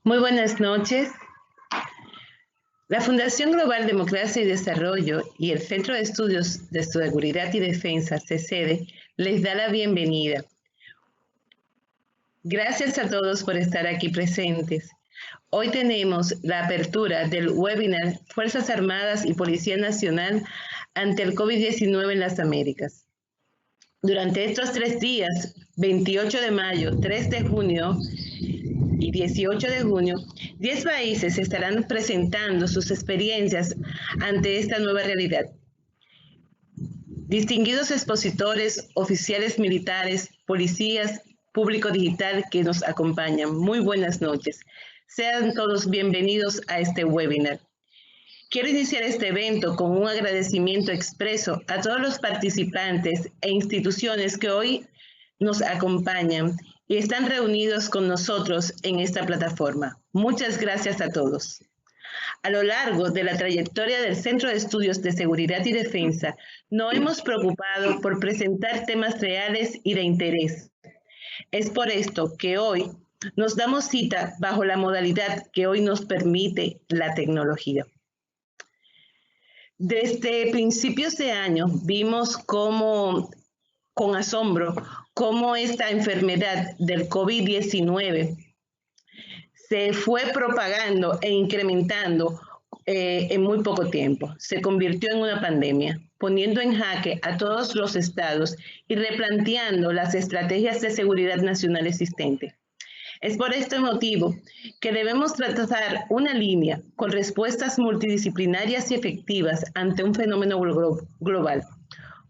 Muy buenas noches. La Fundación Global Democracia y Desarrollo y el Centro de Estudios de Seguridad y Defensa, CESEDE, les da la bienvenida. Gracias a todos por estar aquí presentes. Hoy tenemos la apertura del webinar Fuerzas Armadas y Policía Nacional ante el COVID-19 en las Américas. Durante estos 3 días, 28 de mayo, 3 de junio y 18 de junio, 10 países estarán presentando sus experiencias ante esta nueva realidad. Distinguidos expositores, oficiales militares, policías, público digital que nos acompañan. Muy buenas noches. Sean todos bienvenidos a este webinar. Quiero iniciar este evento con un agradecimiento expreso a todos los participantes e instituciones que hoy nos acompañan y están reunidos con nosotros en esta plataforma. Muchas gracias a todos. A lo largo de la trayectoria del Centro de Estudios de Seguridad y Defensa, nos hemos preocupado por presentar temas reales y de interés. Es por esto que hoy nos damos cita bajo la modalidad que hoy nos permite la tecnología. Desde principios de año vimos cómo, con asombro, cómo esta enfermedad del COVID-19 se fue propagando e incrementando en muy poco tiempo. Se convirtió en una pandemia, poniendo en jaque a todos los estados y replanteando las estrategias de seguridad nacional existentes. Es por este motivo que debemos trazar una línea con respuestas multidisciplinarias y efectivas ante un fenómeno global,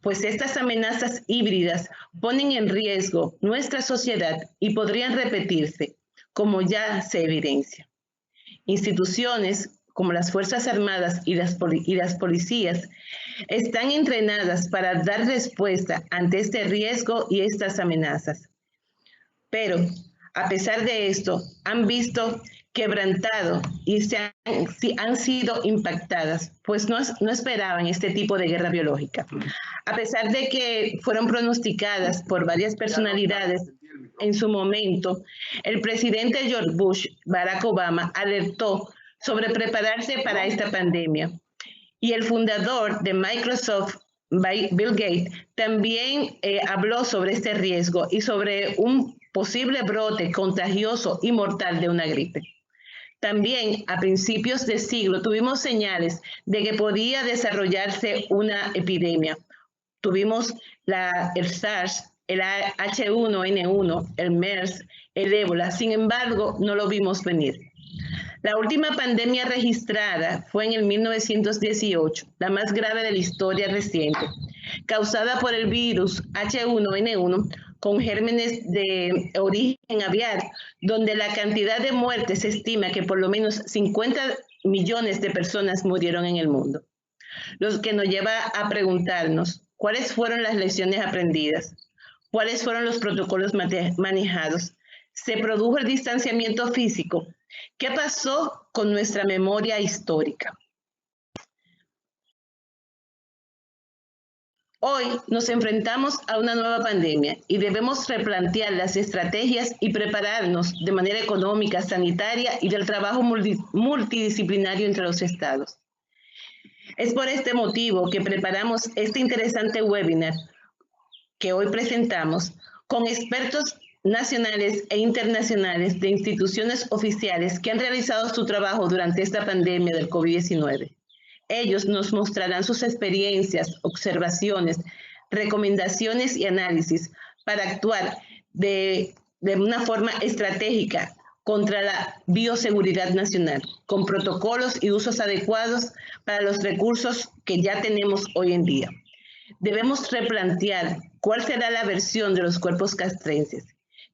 pues estas amenazas híbridas ponen en riesgo nuestra sociedad y podrían repetirse, como ya se evidencia. Instituciones como las Fuerzas Armadas y las policías están entrenadas para dar respuesta ante este riesgo y estas amenazas. Pero, a pesar de esto, han visto quebrantado y han sido impactadas, pues no esperaban este tipo de guerra biológica. A pesar de que fueron pronosticadas por varias personalidades en su momento, el presidente George Bush, Barack Obama, alertó sobre prepararse para esta pandemia. Y el fundador de Microsoft, Bill Gates, también habló sobre este riesgo y sobre un posible brote contagioso y mortal de una gripe. También a principios de siglo tuvimos señales de que podía desarrollarse una epidemia. Tuvimos el SARS, el H1N1, el MERS, el ébola. Sin embargo, no lo vimos venir. La última pandemia registrada fue en el 1918, la más grave de la historia reciente, causada por el virus H1N1 con gérmenes de origen aviar, donde la cantidad de muertes se estima que por lo menos 50 millones de personas murieron en el mundo. Lo que nos lleva a preguntarnos, ¿cuáles fueron las lecciones aprendidas? ¿Cuáles fueron los protocolos manejados? ¿Se produjo el distanciamiento físico? ¿Qué pasó con nuestra memoria histórica? Hoy nos enfrentamos a una nueva pandemia y debemos replantear las estrategias y prepararnos de manera económica, sanitaria y del trabajo multidisciplinario entre los estados. Es por este motivo que preparamos este interesante webinar que hoy presentamos con expertos nacionales e internacionales de instituciones oficiales que han realizado su trabajo durante esta pandemia del COVID-19. Ellos nos mostrarán sus experiencias, observaciones, recomendaciones y análisis para actuar de una forma estratégica contra la bioseguridad nacional, con protocolos y usos adecuados para los recursos que ya tenemos hoy en día. Debemos replantear cuál será la versión de los cuerpos castrenses,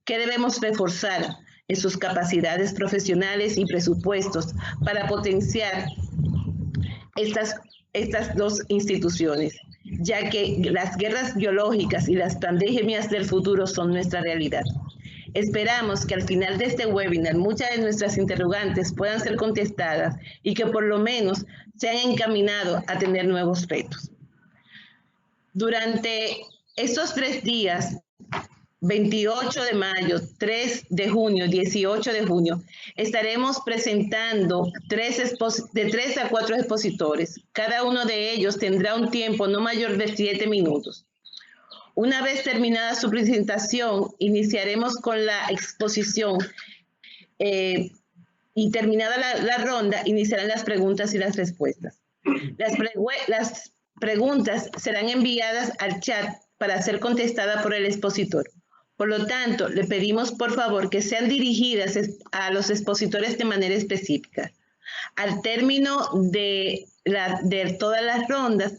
qué debemos reforzar en sus capacidades profesionales y presupuestos para potenciar estas dos instituciones, ya que las guerras biológicas y las pandemias del futuro son nuestra realidad. Esperamos que al final de este webinar muchas de nuestras interrogantes puedan ser contestadas y que por lo menos se han encaminado a tener nuevos retos. Durante estos 3 días 28 de mayo, 3 de junio, 18 de junio, estaremos presentando de 3 a 4 expositores. Cada uno de ellos tendrá un tiempo no mayor de 7 minutos. Una vez terminada su presentación, iniciaremos con la exposición y terminada la ronda, iniciarán las preguntas y las respuestas. Las preguntas serán enviadas al chat para ser contestadas por el expositor. Por lo tanto, le pedimos por favor que sean dirigidas a los expositores de manera específica. Al término de todas las rondas,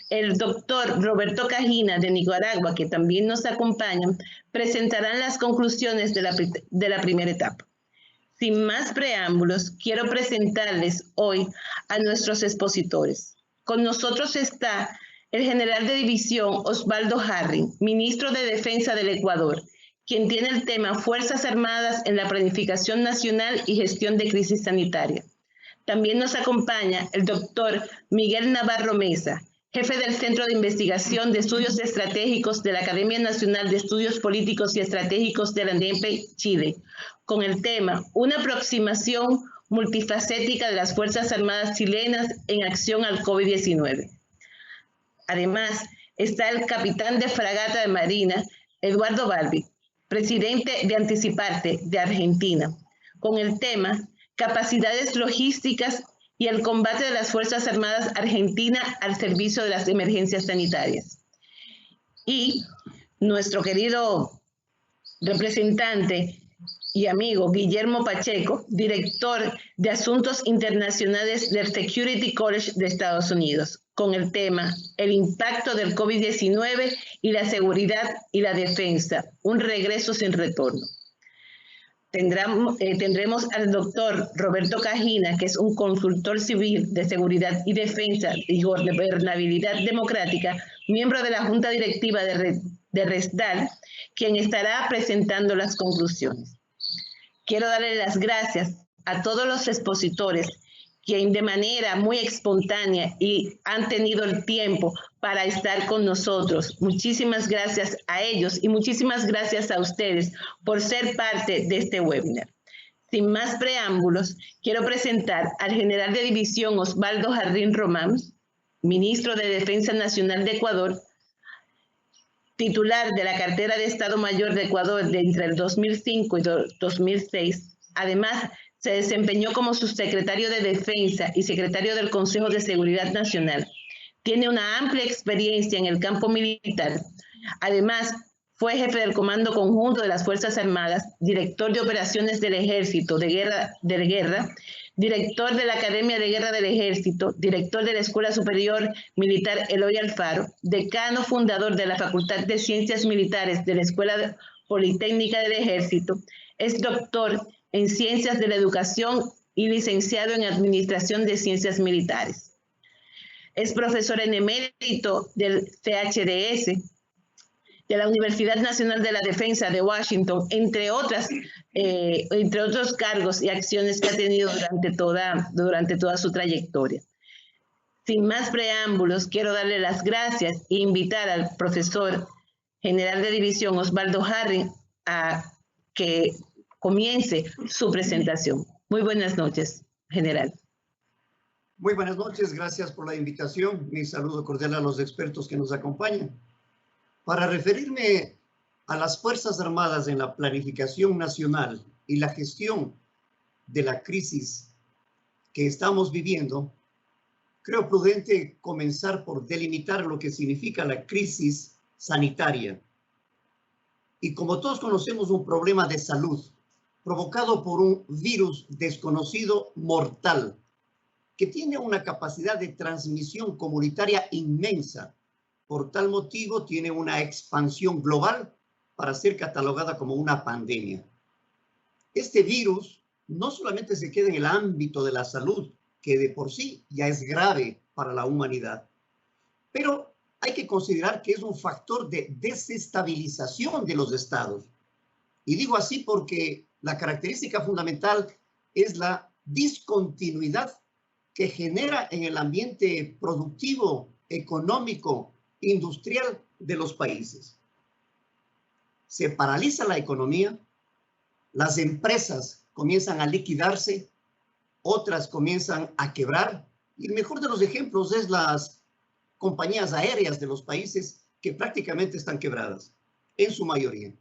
el doctor Roberto Cajina de Nicaragua, que también nos acompaña, presentarán las conclusiones de la primera etapa. Sin más preámbulos, quiero presentarles hoy a nuestros expositores. Con nosotros está el general de división Osvaldo Harring, ministro de Defensa del Ecuador, quien tiene el tema Fuerzas Armadas en la Planificación Nacional y Gestión de Crisis Sanitaria. También nos acompaña el doctor Miguel Navarro Mesa, jefe del Centro de Investigación de Estudios Estratégicos de la Academia Nacional de Estudios Políticos y Estratégicos de la ANEP Chile, con el tema Una aproximación multifacética de las Fuerzas Armadas chilenas en acción al COVID-19. Además, está el capitán de fragata de Marina, Eduardo Balbi, presidente de Anticiparte de Argentina, con el tema Capacidades logísticas y el combate de las Fuerzas Armadas Argentinas al servicio de las emergencias sanitarias. Y nuestro querido representante y amigo Guillermo Pacheco, director de Asuntos Internacionales del Security College de Estados Unidos, con el tema El impacto del COVID-19 y la seguridad y la defensa, un regreso sin retorno. Tendremos al doctor Roberto Cajina, que es un consultor civil de seguridad y defensa y gobernabilidad democrática, miembro de la Junta Directiva de RESDAL, quien estará presentando las conclusiones. Quiero darle las gracias a todos los expositores quien de manera muy espontánea y han tenido el tiempo para estar con nosotros. Muchísimas gracias a ellos y muchísimas gracias a ustedes por ser parte de este webinar. Sin más preámbulos, quiero presentar al general de división Osvaldo Harring Román, ministro de Defensa Nacional de Ecuador, titular de la cartera de Estado Mayor de Ecuador entre el 2005 y 2006. Además, se desempeñó como subsecretario de Defensa y secretario del Consejo de Seguridad Nacional. Tiene una amplia experiencia en el campo militar. Además, fue jefe del Comando Conjunto de las Fuerzas Armadas, director de Operaciones del Ejército de Guerra, director de la Academia de Guerra del Ejército, director de la Escuela Superior Militar Eloy Alfaro, decano fundador de la Facultad de Ciencias Militares de la Escuela Politécnica del Ejército, es doctor en Ciencias de la Educación y licenciado en Administración de Ciencias Militares. Es profesor en emérito del CHDS, de la Universidad Nacional de la Defensa de Washington, entre otros cargos y acciones que ha tenido durante toda su trayectoria. Sin más preámbulos, quiero darle las gracias e invitar al profesor general de división Osvaldo Harring a que comience su presentación. Muy buenas noches, general. Muy buenas noches, gracias por la invitación. Mi saludo cordial a los expertos que nos acompañan. Para referirme a las Fuerzas Armadas en la planificación nacional y la gestión de la crisis que estamos viviendo, creo prudente comenzar por delimitar lo que significa la crisis sanitaria. Y como todos conocemos, un problema de salud provocado por un virus desconocido mortal que tiene una capacidad de transmisión comunitaria inmensa. Por tal motivo, tiene una expansión global para ser catalogada como una pandemia. Este virus no solamente se queda en el ámbito de la salud, que de por sí ya es grave para la humanidad, pero hay que considerar que es un factor de desestabilización de los estados. Y digo así porque la característica fundamental es la discontinuidad que genera en el ambiente productivo, económico, industrial de los países. se paraliza la economía, las empresas comienzan a liquidarse, otras comienzan a quebrar, y el mejor de los ejemplos es las compañías aéreas de los países que prácticamente están quebradas, en su mayoría.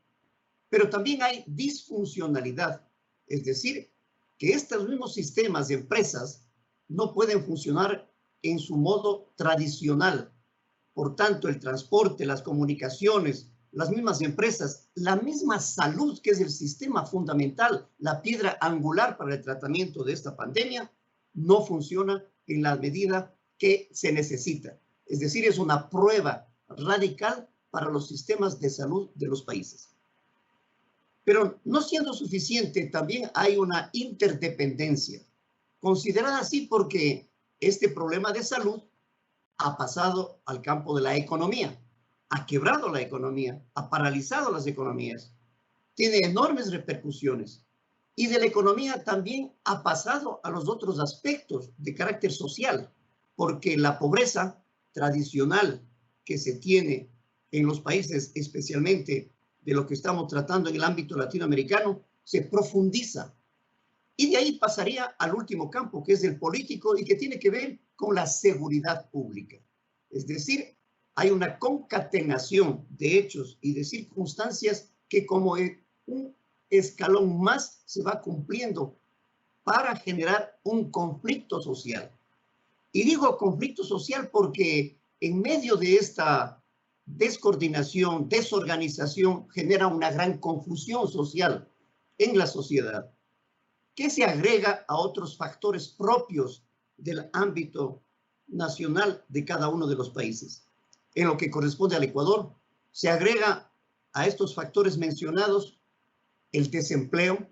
Pero también hay disfuncionalidad, es decir, que estos mismos sistemas de empresas no pueden funcionar en su modo tradicional. Por tanto, el transporte, las comunicaciones, las mismas empresas, la misma salud, que es el sistema fundamental, la piedra angular para el tratamiento de esta pandemia, no funciona en la medida que se necesita. Es decir, es una prueba radical para los sistemas de salud de los países. Pero no siendo suficiente, también hay una interdependencia, considerada así porque este problema de salud ha pasado al campo de la economía, ha quebrado la economía, ha paralizado las economías, tiene enormes repercusiones. Y de la economía también ha pasado a los otros aspectos de carácter social, porque la pobreza tradicional que se tiene en los países, especialmente de lo que estamos tratando en el ámbito latinoamericano, se profundiza. Y de ahí pasaría al último campo, que es el político y que tiene que ver con la seguridad pública. Es decir, hay una concatenación de hechos y de circunstancias que como un escalón más se va cumpliendo para generar un conflicto social. Y digo conflicto social porque en medio de esta descoordinación, desorganización, genera una gran confusión social en la sociedad, que se agrega a otros factores propios del ámbito nacional de cada uno de los países. En lo que corresponde al Ecuador, se agrega a estos factores mencionados el desempleo,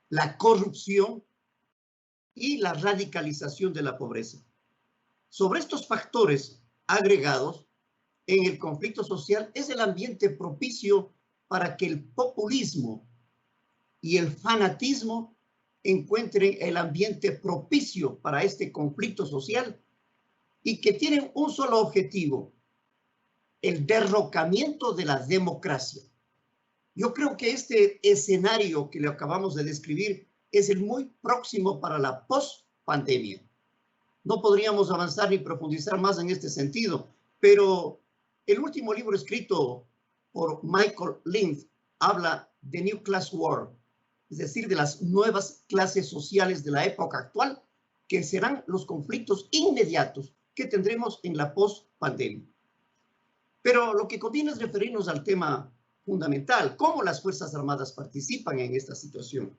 la corrupción y la radicalización de la pobreza. Sobre estos factores agregados en el conflicto social es el ambiente propicio para que el populismo y el fanatismo encuentren el ambiente propicio para este conflicto social y que tienen un solo objetivo, el derrocamiento de la democracia. Yo creo que este escenario que le acabamos de describir es el muy próximo para la post-pandemia. No podríamos avanzar ni profundizar más en este sentido, pero el último libro escrito por Michael Lind habla de New Class War, es decir, de las nuevas clases sociales de la época actual, que serán los conflictos inmediatos que tendremos en la post-pandemia. Pero lo que conviene es referirnos al tema fundamental, cómo las Fuerzas Armadas participan en esta situación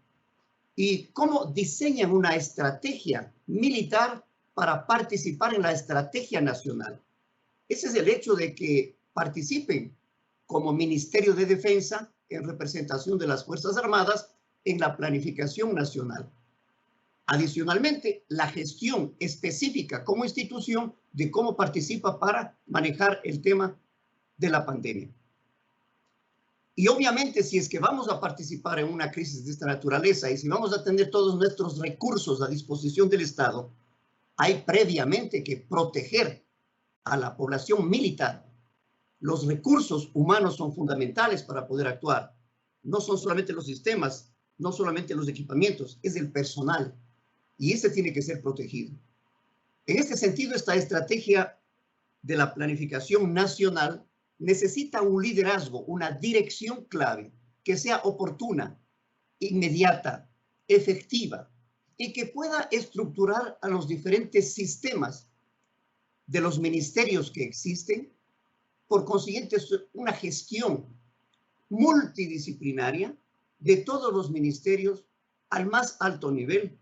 y cómo diseñan una estrategia militar para participar en la estrategia nacional. Ese es el hecho de que participen como Ministerio de Defensa en representación de las Fuerzas Armadas en la planificación nacional. Adicionalmente, la gestión específica como institución de cómo participa para manejar el tema de la pandemia. Y obviamente, si es que vamos a participar en una crisis de esta naturaleza y si vamos a tener todos nuestros recursos a disposición del Estado, hay previamente que proteger a la población militar. Los recursos humanos son fundamentales para poder actuar. No son solamente los sistemas, no solamente los equipamientos, es el personal. Y ese tiene que ser protegido. En este sentido, esta estrategia de la planificación nacional necesita un liderazgo, una dirección clave que sea oportuna, inmediata, efectiva y que pueda estructurar a los diferentes sistemas de los ministerios que existen. Por consiguiente, es una gestión multidisciplinaria de todos los ministerios al más alto nivel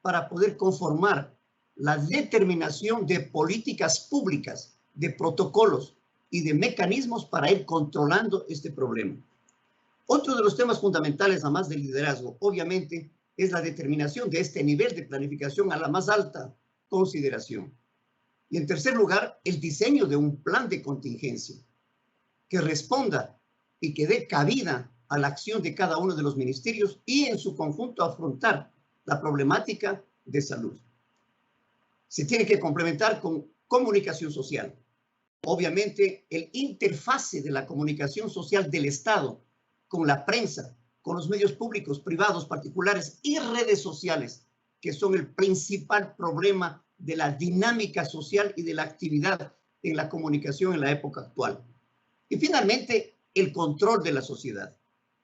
para poder conformar la determinación de políticas públicas, de protocolos y de mecanismos para ir controlando este problema. Otro de los temas fundamentales, además del liderazgo, obviamente, es la determinación de este nivel de planificación a la más alta consideración. Y en tercer lugar, el diseño de un plan de contingencia que responda y que dé cabida a la acción de cada uno de los ministerios y en su conjunto afrontar la problemática de salud. Se tiene que complementar con comunicación social. obviamente, el interfase de la comunicación social del Estado con la prensa, con los medios públicos, privados, particulares y redes sociales, que son el principal problema de la dinámica social y de la actividad en la comunicación en la época actual. Y finalmente, el control de la sociedad,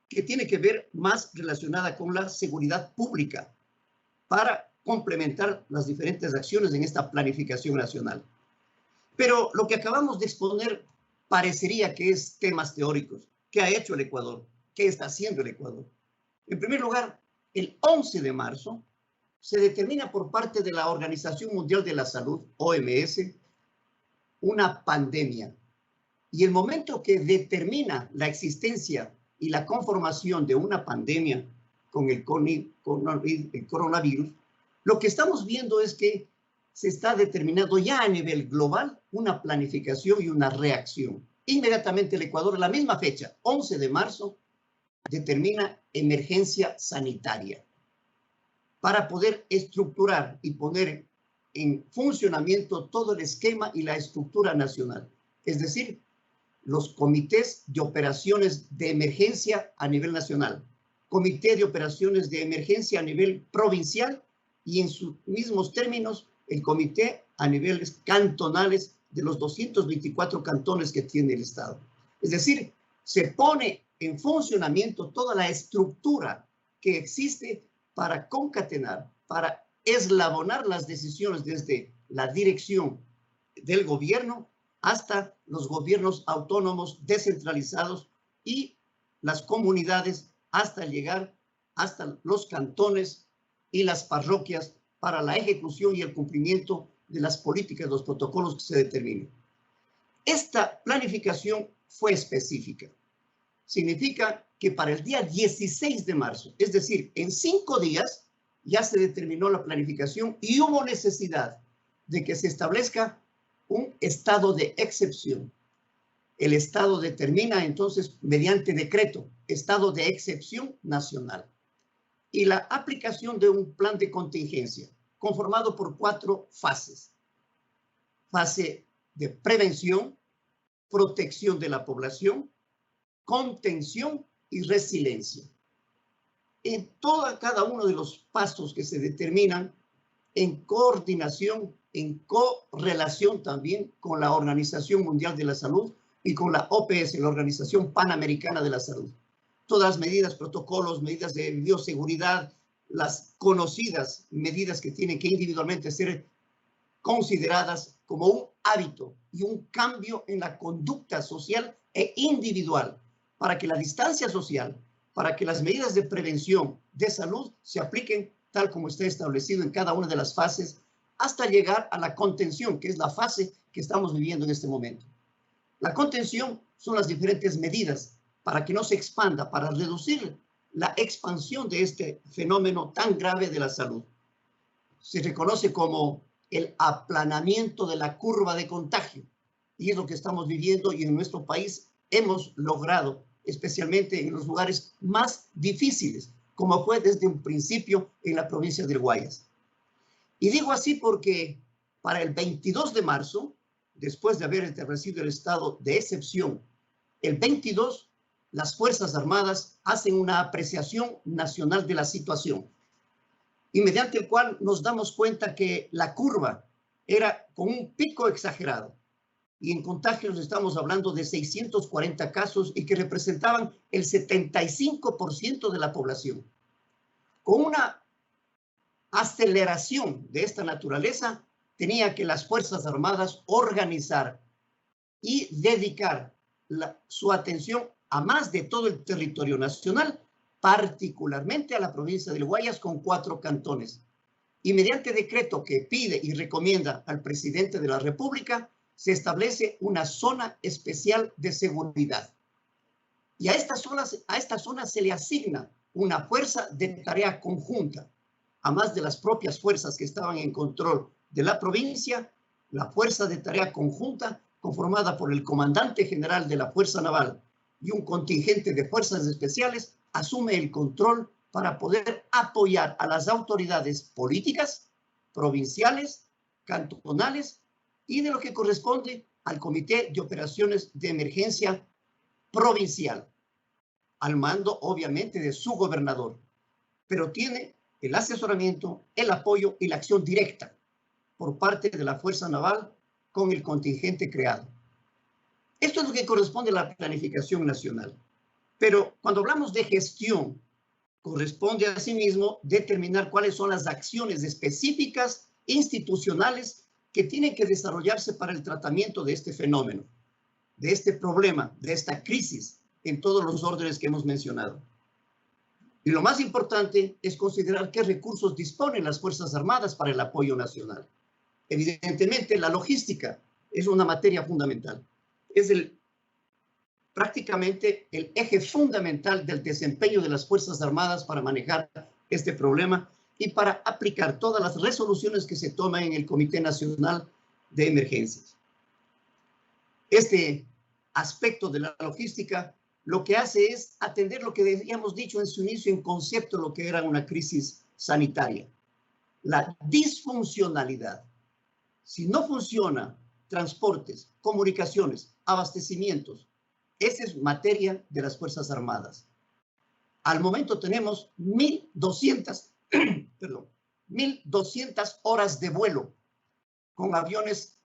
que tiene que ver más relacionada con la seguridad pública para complementar las diferentes acciones en esta planificación nacional. Pero lo que acabamos de exponer parecería que es temas teóricos. ¿Qué ha hecho el Ecuador? ¿Qué está haciendo el Ecuador? En primer lugar, el 11 de marzo se determina por parte de la Organización Mundial de la Salud, OMS, una pandemia. Y el momento que determina la existencia y la conformación de una pandemia con el coronavirus, lo que estamos viendo es que se está determinando ya a nivel global una planificación y una reacción. Inmediatamente el Ecuador, a la misma fecha, 11 de marzo, determina emergencia sanitaria para poder estructurar y poner en funcionamiento todo el esquema y la estructura nacional. Es decir, los comités de operaciones de emergencia a nivel nacional, comité de operaciones de emergencia a nivel provincial y en sus mismos términos el comité a niveles cantonales de los 224 cantones que tiene el Estado. Es decir, se pone en funcionamiento toda la estructura que existe para concatenar, para eslabonar las decisiones desde la dirección del gobierno hasta los gobiernos autónomos descentralizados y las comunidades hasta llegar hasta los cantones y las parroquias para la ejecución y el cumplimiento de las políticas, los protocolos que se determinen. Esta planificación fue específica. Significa que para el día 16 de marzo, es decir, en 5 días, ya se determinó la planificación y hubo necesidad de que se establezca un estado de excepción. El Estado determina entonces mediante decreto, estado de excepción nacional. Y la aplicación de un plan de contingencia conformado por 4 fases. Fase de prevención, protección de la población, contención y resiliencia. En cada uno de los pasos que se determinan en coordinación, en correlación también con la Organización Mundial de la Salud y con la OPS, la Organización Panamericana de la Salud. Todas las medidas, protocolos, medidas de bioseguridad, las conocidas medidas que tienen que individualmente ser consideradas como un hábito y un cambio en la conducta social e individual para que la distancia social, para que las medidas de prevención de salud se apliquen tal como está establecido en cada una de las fases hasta llegar a la contención, que es la fase que estamos viviendo en este momento. La contención son las diferentes medidas para que no se expanda, para reducir la expansión de este fenómeno tan grave de la salud. Se reconoce como el aplanamiento de la curva de contagio y es lo que estamos viviendo y en nuestro país hemos logrado, especialmente en los lugares más difíciles, como fue desde un principio en la provincia del Guayas. Y digo así porque para el 22 de marzo, después de haber establecido el estado de excepción, el 22, las Fuerzas Armadas hacen una apreciación nacional de la situación y mediante el cual nos damos cuenta que la curva era con un pico exagerado y en contagios estamos hablando de 640 casos y que representaban el 75% de la población. Con una aceleración de esta naturaleza, tenía que las Fuerzas Armadas organizar y dedicar su atención a más de todo el territorio nacional, particularmente a la provincia del Guayas con 4 cantones. Y mediante decreto que pide y recomienda al presidente de la República, se establece una zona especial de seguridad. Y a esta zona se le asigna una fuerza de tarea conjunta, a más de las propias fuerzas que estaban en control de la provincia, la fuerza de tarea conjunta conformada por el comandante general de la Fuerza Naval y un contingente de fuerzas especiales asume el control para poder apoyar a las autoridades políticas, provinciales, cantonales y de lo que corresponde al Comité de Operaciones de Emergencia Provincial, al mando obviamente de su gobernador, pero tiene el asesoramiento, el apoyo y la acción directa por parte de la Fuerza Naval con el contingente creado. Esto es lo que corresponde a la planificación nacional. Pero cuando hablamos de gestión, corresponde asimismo determinar cuáles son las acciones específicas institucionales que tienen que desarrollarse para el tratamiento de este fenómeno, de este problema, de esta crisis en todos los órdenes que hemos mencionado. Y lo más importante es considerar qué recursos disponen las Fuerzas Armadas para el apoyo nacional. Evidentemente, la logística es una materia fundamental. Es prácticamente el eje fundamental del desempeño de las Fuerzas Armadas para manejar este problema y para aplicar todas las resoluciones que se toman en el Comité Nacional de Emergencias. Este aspecto de la logística lo que hace es atender lo que habíamos dicho en su inicio en concepto, lo que era una crisis sanitaria. La disfuncionalidad. Si no funciona transportes, comunicaciones, abastecimientos, esa es materia de las Fuerzas Armadas. Al momento tenemos 1.200 horas de vuelo con aviones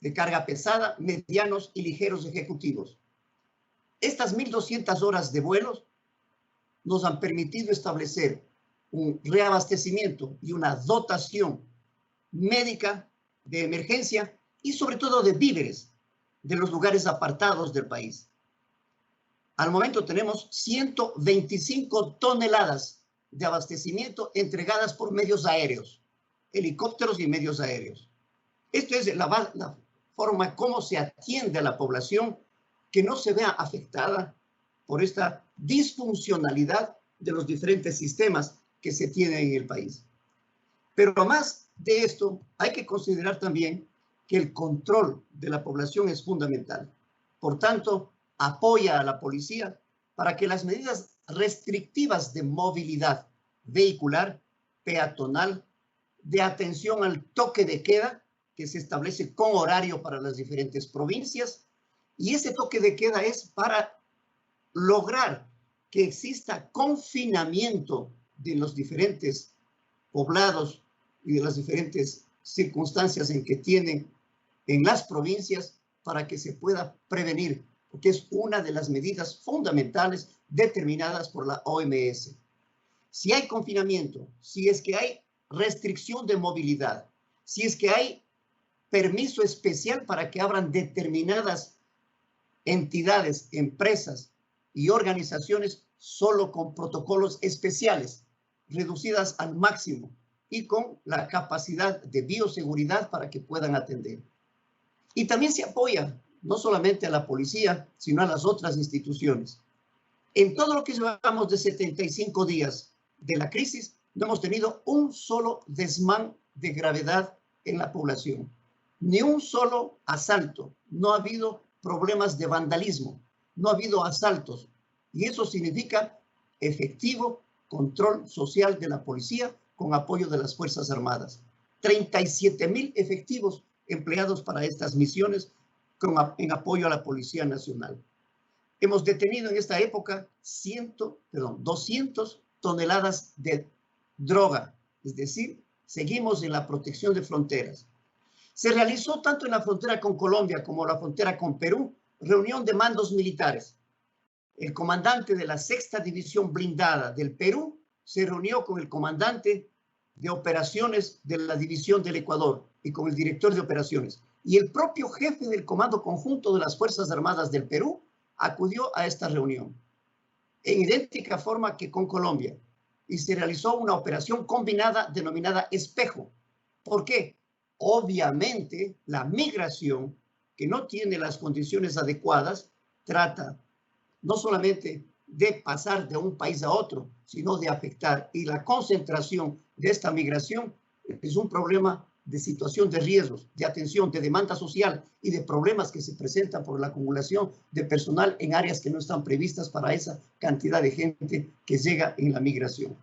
de carga pesada, medianos y ligeros ejecutivos. Estas 1.200 horas de vuelos nos han permitido establecer un reabastecimiento y una dotación médica de emergencia y sobre todo de víveres de los lugares apartados del país. Al momento tenemos 125 toneladas de abastecimiento entregadas por medios aéreos, helicópteros y medios aéreos. Esto es la forma como se atiende a la población que no se vea afectada por esta disfuncionalidad de los diferentes sistemas que se tienen en el país. Pero más de esto, hay que considerar también que el control de la población es fundamental. Por tanto, apoya a la policía para que las medidas restrictivas de movilidad vehicular, peatonal, de atención al toque de queda, que se establece con horario para las diferentes provincias, y ese toque de queda es para lograr que exista confinamiento de los diferentes poblados y de las diferentes circunstancias en que tienen en las provincias para que se pueda prevenir, porque es una de las medidas fundamentales determinadas por la OMS. Si hay confinamiento, si es que hay restricción de movilidad, si es que hay permiso especial para que abran determinadas entidades, empresas y organizaciones solo con protocolos especiales, reducidas al máximo y con la capacidad de bioseguridad para que puedan atender. Y también se apoya no solamente a la policía, sino a las otras instituciones. En todo lo que llevamos de 75 días de la crisis, no hemos tenido un solo desmán de gravedad en la población, ni un solo asalto. No ha habido problemas de vandalismo, no ha habido asaltos. Y eso significa efectivo control social de la policía con apoyo de las Fuerzas Armadas. 37,000 efectivos empleados para estas misiones en apoyo a la Policía Nacional. Hemos detenido en esta época 200 toneladas de droga, es decir, seguimos en la protección de fronteras. Se realizó tanto en la frontera con Colombia como la frontera con Perú, reunión de mandos militares. El comandante de la 6ª División Blindada del Perú se reunió con el comandante de operaciones de la División del Ecuador y con el director de operaciones. Y el propio jefe del Comando Conjunto de las Fuerzas Armadas del Perú acudió a esta reunión, en idéntica forma que con Colombia. Y se realizó una operación combinada denominada Espejo. ¿Por qué? Obviamente, la migración, que no tiene las condiciones adecuadas, trata no solamente de pasar de un país a otro, sino de afectar. Y la concentración de esta migración es un problema de situación de riesgos, de atención, de demanda social y de problemas que se presentan por la acumulación de personal en áreas que no están previstas para esa cantidad de gente que llega en la migración.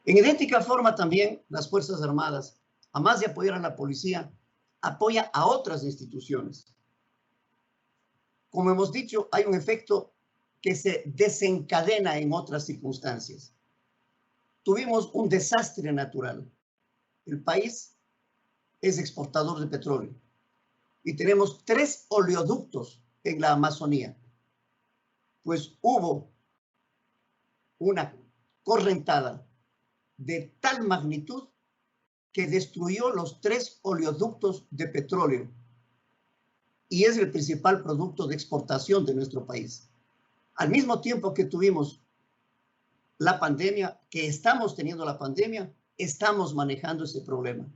En idéntica forma también las Fuerzas Armadas, a más de apoyar a la policía, apoya a otras instituciones. Como hemos dicho, hay un efecto que se desencadena en otras circunstancias. Tuvimos un desastre natural. El país es exportador de petróleo y tenemos 3 oleoductos en la Amazonía. Pues hubo una correntada de tal magnitud que destruyó los 3 oleoductos de petróleo y es el principal producto de exportación de nuestro país. Al mismo tiempo que tuvimos la pandemia, que estamos teniendo la pandemia, estamos manejando ese problema.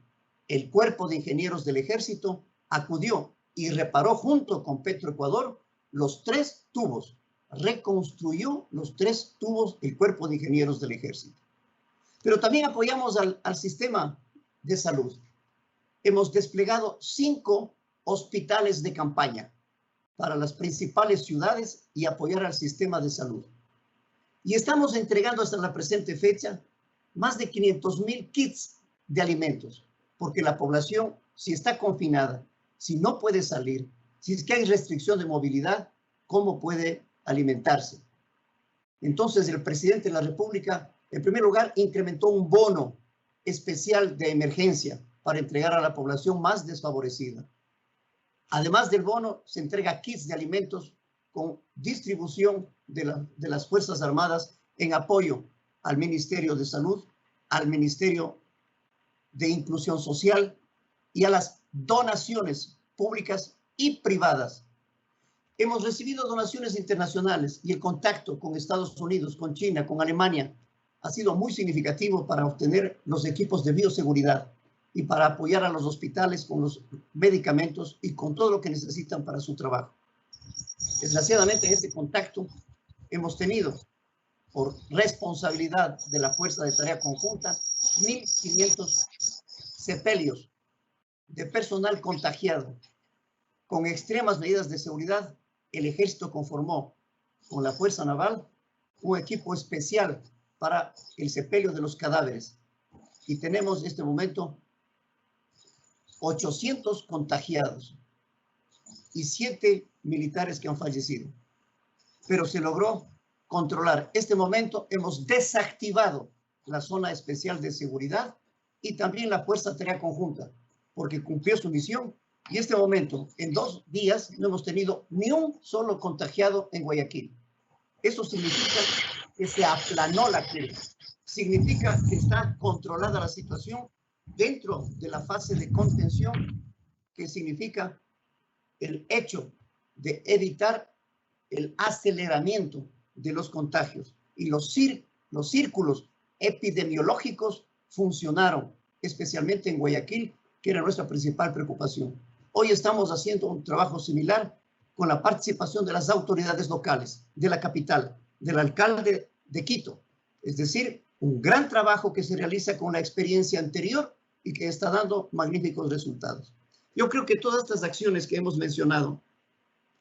El Cuerpo de Ingenieros del Ejército acudió y reparó junto con Petroecuador los 3 tubos, reconstruyó los 3 tubos del Cuerpo de Ingenieros del Ejército. Pero también apoyamos al sistema de salud. Hemos desplegado 5 hospitales de campaña para las principales ciudades y apoyar al sistema de salud. Y estamos entregando hasta la presente fecha más de 500,000 kits de alimentos, porque la población, si está confinada, si no puede salir, si es que hay restricción de movilidad, ¿cómo puede alimentarse? Entonces, el presidente de la República, en primer lugar, incrementó un bono especial de emergencia para entregar a la población más desfavorecida. Además del bono, se entrega kits de alimentos con distribución de las Fuerzas Armadas en apoyo al Ministerio de Salud, al Ministerio de Inclusión Social y a las donaciones públicas y privadas. Hemos recibido donaciones internacionales y el contacto con Estados Unidos, con China, con Alemania ha sido muy significativo para obtener los equipos de bioseguridad y para apoyar a los hospitales con los medicamentos y con todo lo que necesitan para su trabajo. Desgraciadamente, en este contacto hemos tenido, por responsabilidad de la Fuerza de Tarea Conjunta, 1.500 sepelios de personal contagiado. Con extremas medidas de seguridad, el Ejército conformó con la Fuerza Naval un equipo especial para el sepelio de los cadáveres. Y tenemos en este momento 800 contagiados y 7 militares que han fallecido. Pero se logró controlar. Este momento hemos desactivado la zona especial de seguridad y también la Fuerza Tarea Conjunta, porque cumplió su misión. Y este momento, en 2 días, no hemos tenido ni un solo contagiado en Guayaquil. Eso significa que se aplanó la curva. Significa que está controlada la situación dentro de la fase de contención, que significa el hecho de evitar el aceleramiento de los contagios. Y los círculos epidemiológicos funcionaron, especialmente en Guayaquil, que era nuestra principal preocupación. Hoy estamos haciendo un trabajo similar con la participación de las autoridades locales, de la capital, del alcalde de Quito. Es decir, un gran trabajo que se realiza con la experiencia anterior y que está dando magníficos resultados. Yo creo que todas estas acciones que hemos mencionado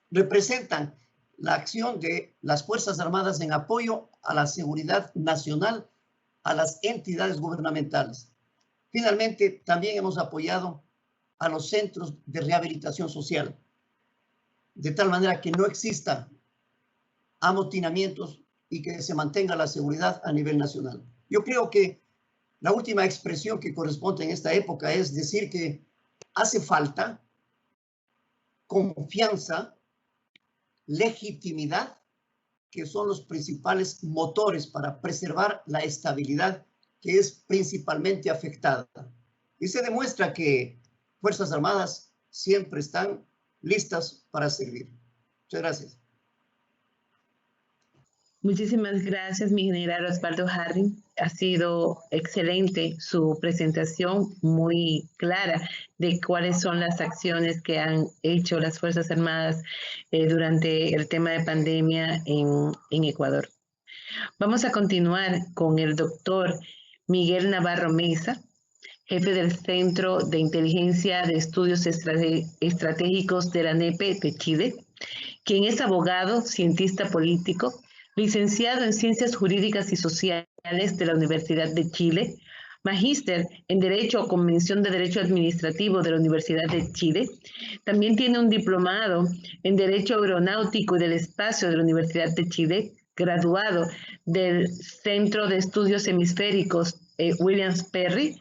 representan la acción de las Fuerzas Armadas en apoyo a la seguridad nacional, a las entidades gubernamentales. Finalmente, también hemos apoyado a los centros de rehabilitación social, de tal manera que no exista amotinamientos y que se mantenga la seguridad a nivel nacional. Yo creo que la última expresión que corresponde en esta época es decir que hace falta confianza, legitimidad, que son los principales motores para preservar la estabilidad que es principalmente afectada. Y se demuestra que Fuerzas Armadas siempre están listas para servir. Muchas gracias. Muchísimas gracias, mi general Osvaldo Harry. Ha sido excelente su presentación, muy clara de cuáles son las acciones que han hecho las Fuerzas Armadas durante el tema de pandemia en Ecuador. Vamos a continuar con el doctor Miguel Navarro Mesa, jefe del Centro de Inteligencia de Estudios Estratégicos de la ANEP de Chile, quien es abogado, cientista político, licenciado en Ciencias Jurídicas y Sociales de la Universidad de Chile, magíster en Derecho con mención de Derecho Administrativo de la Universidad de Chile. También tiene un diplomado en Derecho Aeronáutico y del Espacio de la Universidad de Chile, graduado del Centro de Estudios Hemisféricos Williams Perry.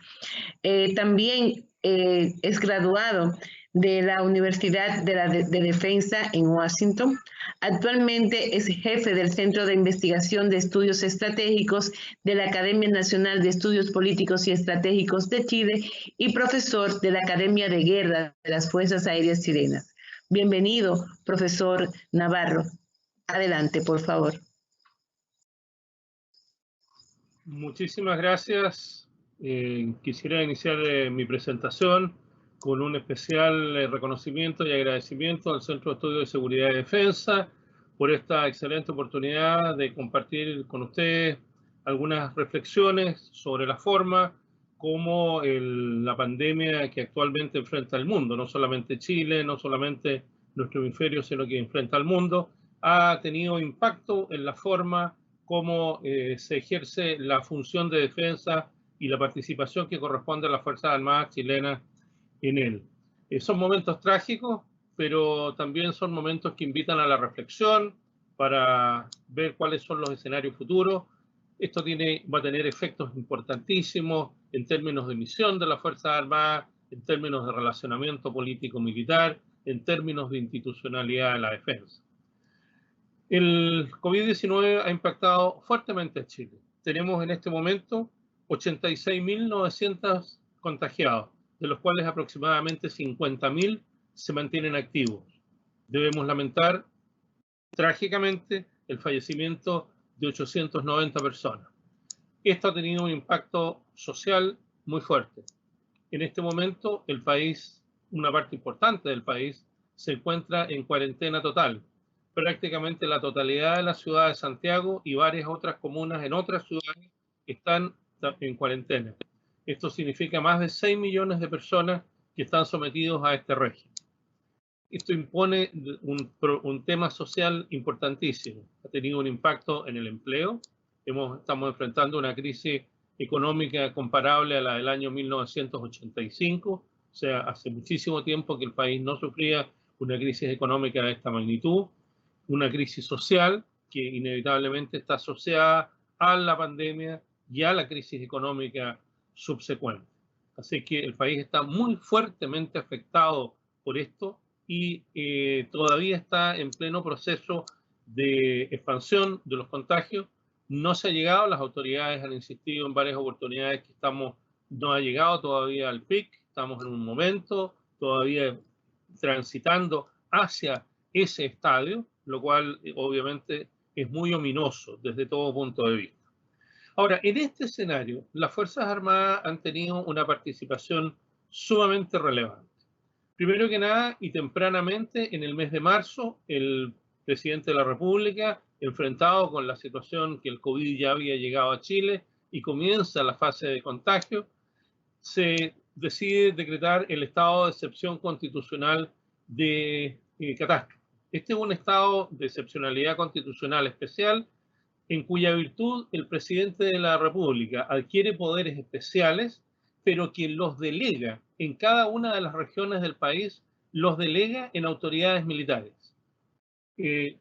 También es graduado de la Universidad de Defensa en Washington. Actualmente es jefe del Centro de Investigación de Estudios Estratégicos de la Academia Nacional de Estudios Políticos y Estratégicos de Chile y profesor de la Academia de Guerra de las Fuerzas Aéreas Chilenas. Bienvenido, profesor Navarro. Adelante, por favor. Muchísimas gracias. Quisiera iniciar mi presentación con un especial reconocimiento y agradecimiento al Centro de Estudios de Seguridad y Defensa por esta excelente oportunidad de compartir con ustedes algunas reflexiones sobre la forma como la pandemia que actualmente enfrenta el mundo, no solamente Chile, no solamente nuestro hemisferio, sino que enfrenta al mundo, ha tenido impacto en la forma como se ejerce la función de defensa y la participación que corresponde a las Fuerzas Armadas chilenas en él. Son momentos trágicos, pero también son momentos que invitan a la reflexión para ver cuáles son los escenarios futuros. Esto va a tener efectos importantísimos en términos de misión de las Fuerzas Armadas, en términos de relacionamiento político-militar, en términos de institucionalidad de la defensa. El COVID-19 ha impactado fuertemente a Chile. Tenemos en este momento 86.900 contagiados, de los cuales aproximadamente 50.000 se mantienen activos. Debemos lamentar trágicamente el fallecimiento de 890 personas. Esto ha tenido un impacto social muy fuerte. En este momento el país, una parte importante del país, se encuentra en cuarentena total. Prácticamente la totalidad de la ciudad de Santiago y varias otras comunas en otras ciudades están en cuarentena. Esto significa más de 6 millones de personas que están sometidos a este régimen. Esto impone un tema social importantísimo. Ha tenido un impacto en el empleo. Estamos enfrentando una crisis económica comparable a la del año 1985. O sea, hace muchísimo tiempo que el país no sufría una crisis económica de esta magnitud. Una crisis social que inevitablemente está asociada a la pandemia y a la crisis económica subsecuente. Así que el país está muy fuertemente afectado por esto y todavía está en pleno proceso de expansión de los contagios. No se ha llegado, las autoridades han insistido en varias oportunidades que no ha llegado todavía al pic, estamos en un momento todavía transitando hacia ese estadio, lo cual obviamente es muy ominoso desde todo punto de vista. Ahora, en este escenario, las Fuerzas Armadas han tenido una participación sumamente relevante. Primero que nada y tempranamente, en el mes de marzo, el presidente de la República, enfrentado con la situación que el COVID ya había llegado a Chile y comienza la fase de contagio, se decide decretar el estado de excepción constitucional de catástrofe. Este es un estado de excepcionalidad constitucional especial en cuya virtud el presidente de la República adquiere poderes especiales, pero que los delega en cada una de las regiones del país, los delega en autoridades militares.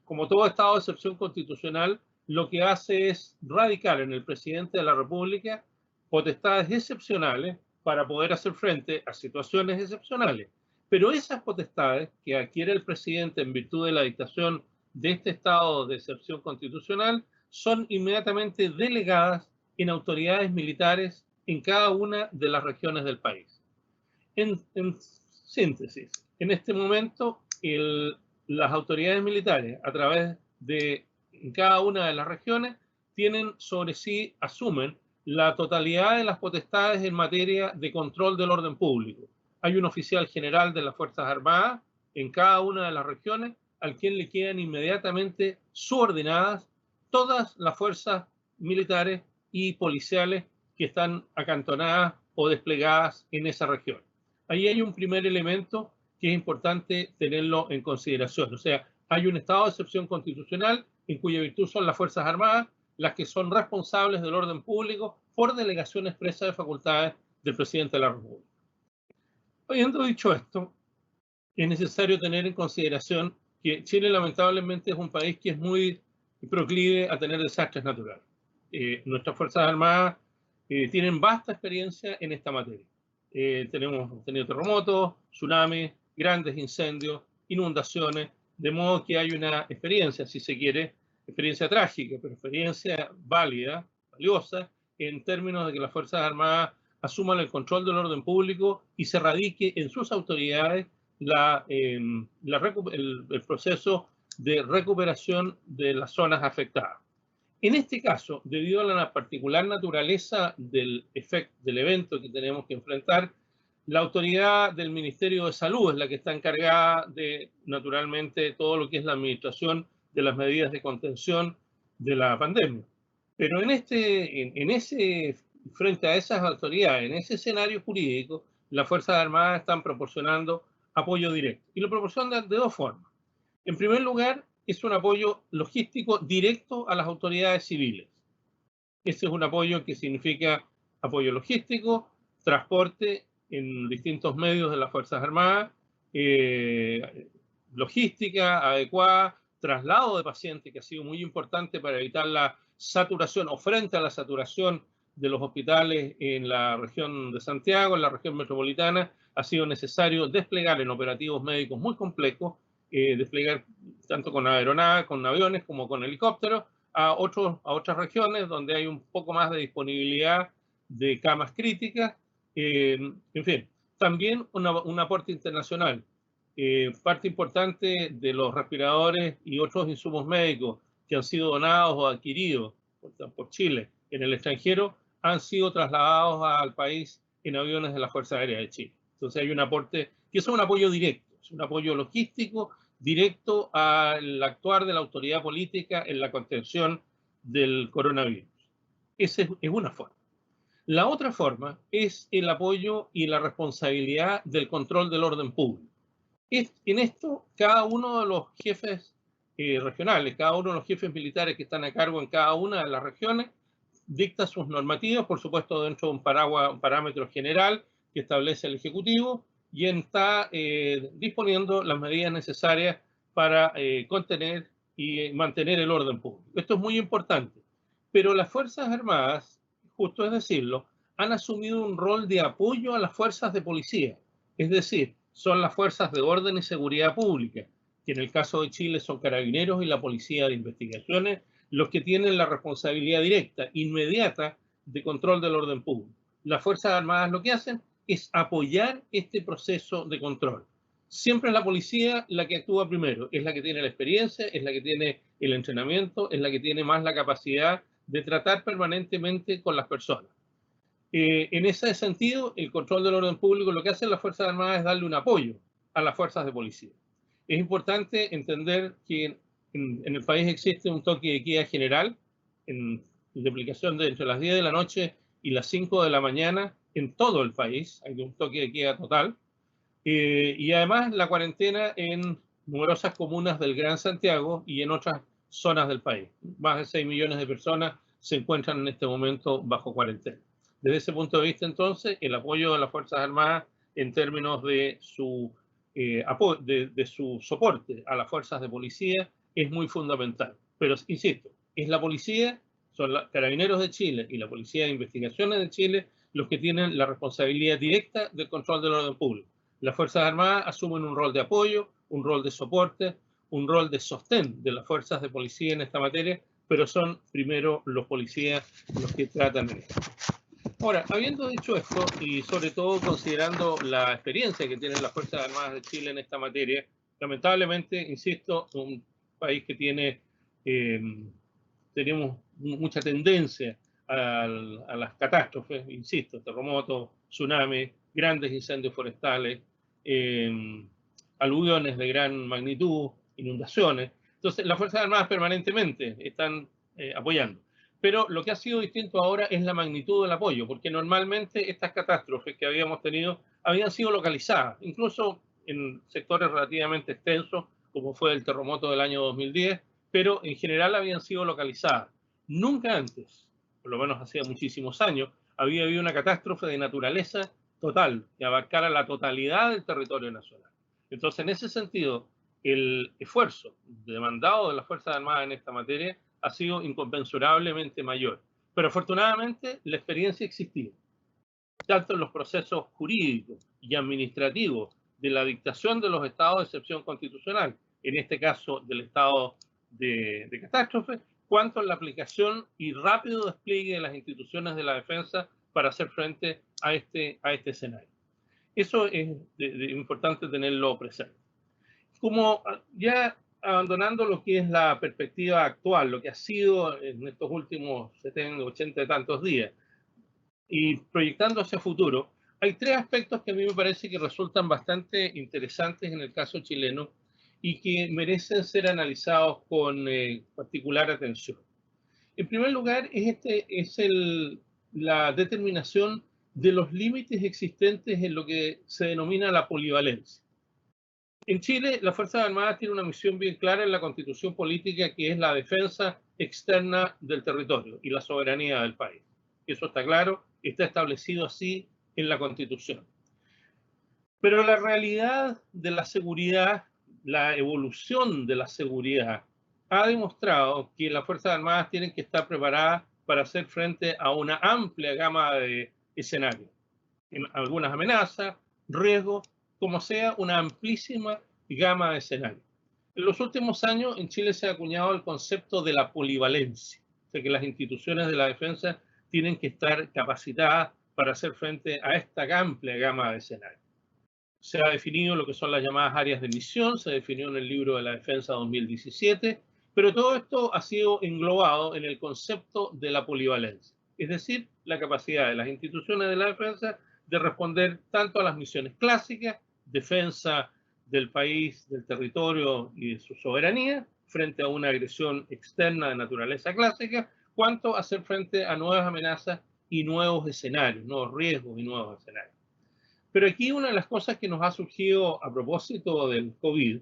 Como todo estado de excepción constitucional, lo que hace es radicar en el presidente de la República potestades excepcionales para poder hacer frente a situaciones excepcionales. Pero esas potestades que adquiere el presidente en virtud de la dictación de este estado de excepción constitucional son inmediatamente delegadas en autoridades militares en cada una de las regiones del país. En síntesis, en este momento las autoridades militares a través de cada una de las regiones tienen sobre sí, asumen la totalidad de las potestades en materia de control del orden público. Hay un oficial general de las Fuerzas Armadas en cada una de las regiones al quien le quedan inmediatamente subordinadas todas las fuerzas militares y policiales que están acantonadas o desplegadas en esa región. Ahí hay un primer elemento que es importante tenerlo en consideración. O sea, hay un estado de excepción constitucional en cuya virtud son las Fuerzas Armadas las que son responsables del orden público, por delegación expresa de facultades del presidente de la República. Habiendo dicho esto, es necesario tener en consideración que Chile lamentablemente es un país que es muy proclive a tener desastres naturales. Nuestras Fuerzas Armadas tienen vasta experiencia en esta materia. Hemos tenido terremotos, tsunamis, grandes incendios, inundaciones, de modo que hay una experiencia, si se quiere, experiencia trágica, pero experiencia válida, valiosa, en términos de que las Fuerzas Armadas asuman el control del orden público y se radique en sus autoridades el proceso de recuperación de las zonas afectadas. En este caso, debido a la particular naturaleza del evento que tenemos que enfrentar, la autoridad del Ministerio de Salud es la que está encargada de, naturalmente, todo lo que es la administración de las medidas de contención de la pandemia. Pero frente a esas autoridades, en ese escenario jurídico, las Fuerzas Armadas están proporcionando apoyo directo. Y lo proporcionan de dos formas. En primer lugar, es un apoyo logístico directo a las autoridades civiles. Ese es un apoyo que significa apoyo logístico, transporte en distintos medios de las Fuerzas Armadas, logística adecuada, traslado de pacientes, que ha sido muy importante para evitar la saturación o frente a la saturación de los hospitales en la región de Santiago, en la región metropolitana. Ha sido necesario desplegar en operativos médicos muy complejos, desplegar tanto con aeronaves, con aviones como con helicópteros a otras regiones donde hay un poco más de disponibilidad de camas críticas. En fin, también un aporte internacional. Parte importante de los respiradores y otros insumos médicos que han sido donados o adquiridos por Chile en el extranjero han sido trasladados al país en aviones de la Fuerza Aérea de Chile. Entonces hay un aporte que es un apoyo directo, es un apoyo logístico directo al actuar de la autoridad política en la contención del coronavirus. Esa es una forma. La otra forma es el apoyo y la responsabilidad del control del orden público. En esto, cada uno de los jefes regionales, cada uno de los jefes militares que están a cargo en cada una de las regiones, dicta sus normativas, por supuesto dentro de un parámetro general que establece el Ejecutivo, y está disponiendo las medidas necesarias para contener y mantener el orden público. Esto es muy importante, pero las Fuerzas Armadas, justo es decirlo, han asumido un rol de apoyo a las fuerzas de policía, es decir, son las fuerzas de orden y seguridad pública, que en el caso de Chile son Carabineros y la Policía de Investigaciones, los que tienen la responsabilidad directa, inmediata, de control del orden público. Las Fuerzas Armadas lo que hacen es apoyar este proceso de control. Siempre es la policía la que actúa primero, es la que tiene la experiencia, es la que tiene el entrenamiento, es la que tiene más la capacidad de tratar permanentemente con las personas. En ese sentido, el control del orden público, lo que hacen las Fuerzas Armadas es darle un apoyo a las fuerzas de policía. Es importante entender que en el país existe un toque de queda general, de aplicación de entre las 10 de la noche y las 5 de la mañana en todo el país, hay un toque de queda total, y además la cuarentena en numerosas comunas del Gran Santiago y en otras zonas del país. Más de 6 millones de personas se encuentran en este momento bajo cuarentena. Desde ese punto de vista, entonces, el apoyo de las Fuerzas Armadas en términos de su soporte a las fuerzas de policía es muy fundamental. Pero, insisto, es la policía, son los Carabineros de Chile y la Policía de Investigaciones de Chile los que tienen la responsabilidad directa del control del orden público. Las Fuerzas Armadas asumen un rol de apoyo, un rol de soporte, un rol de sostén de las fuerzas de policía en esta materia, pero son primero los policías los que tratan de esto. Ahora, habiendo dicho esto, y sobre todo considerando la experiencia que tienen las Fuerzas Armadas de Chile en esta materia, lamentablemente, insisto, un país que tenemos mucha tendencia a las catástrofes, insisto, terremotos, tsunamis, grandes incendios forestales, aluviones de gran magnitud, inundaciones. Entonces, las Fuerzas Armadas permanentemente están apoyando. Pero lo que ha sido distinto ahora es la magnitud del apoyo, porque normalmente estas catástrofes que habíamos tenido habían sido localizadas, incluso en sectores relativamente extensos, como fue el terremoto del año 2010, pero en general habían sido localizadas. Nunca antes por lo menos hacía muchísimos años, había habido una catástrofe de naturaleza total que abarcara la totalidad del territorio nacional. Entonces, en ese sentido, el esfuerzo demandado de las Fuerzas Armadas en esta materia ha sido inconmensurablemente mayor. Pero afortunadamente la experiencia existía, tanto en los procesos jurídicos y administrativos de la dictación de los estados de excepción constitucional, en este caso del estado de catástrofe, cuanto en la aplicación y rápido despliegue de las instituciones de la defensa para hacer frente a este escenario. Eso es importante tenerlo presente. Como ya abandonando lo que es la perspectiva actual, lo que ha sido en estos últimos 70, 80 y tantos días, y proyectando hacia futuro, hay tres aspectos que a mí me parece que resultan bastante interesantes en el caso chileno y que merecen ser analizados con particular atención. En primer lugar, la determinación de los límites existentes en lo que se denomina la polivalencia. En Chile, las Fuerzas Armadas tienen una misión bien clara en la Constitución política, que es la defensa externa del territorio y la soberanía del país. Eso está claro, está establecido así en la Constitución. Pero la realidad de la seguridad, la evolución de la seguridad, ha demostrado que las Fuerzas Armadas tienen que estar preparadas para hacer frente a una amplia gama de escenarios. En algunas amenazas, riesgos, como sea, una amplísima gama de escenarios. En los últimos años en Chile se ha acuñado el concepto de la polivalencia, o sea que las instituciones de la defensa tienen que estar capacitadas para hacer frente a esta amplia gama de escenarios. Se ha definido lo que son las llamadas áreas de misión, se definió en el libro de la defensa 2017, pero todo esto ha sido englobado en el concepto de la polivalencia, es decir, la capacidad de las instituciones de la defensa de responder tanto a las misiones clásicas, defensa del país, del territorio y de su soberanía, frente a una agresión externa de naturaleza clásica, cuanto a hacer frente a nuevas amenazas y nuevos escenarios, nuevos riesgos y nuevos escenarios. Pero aquí una de las cosas que nos ha surgido a propósito del COVID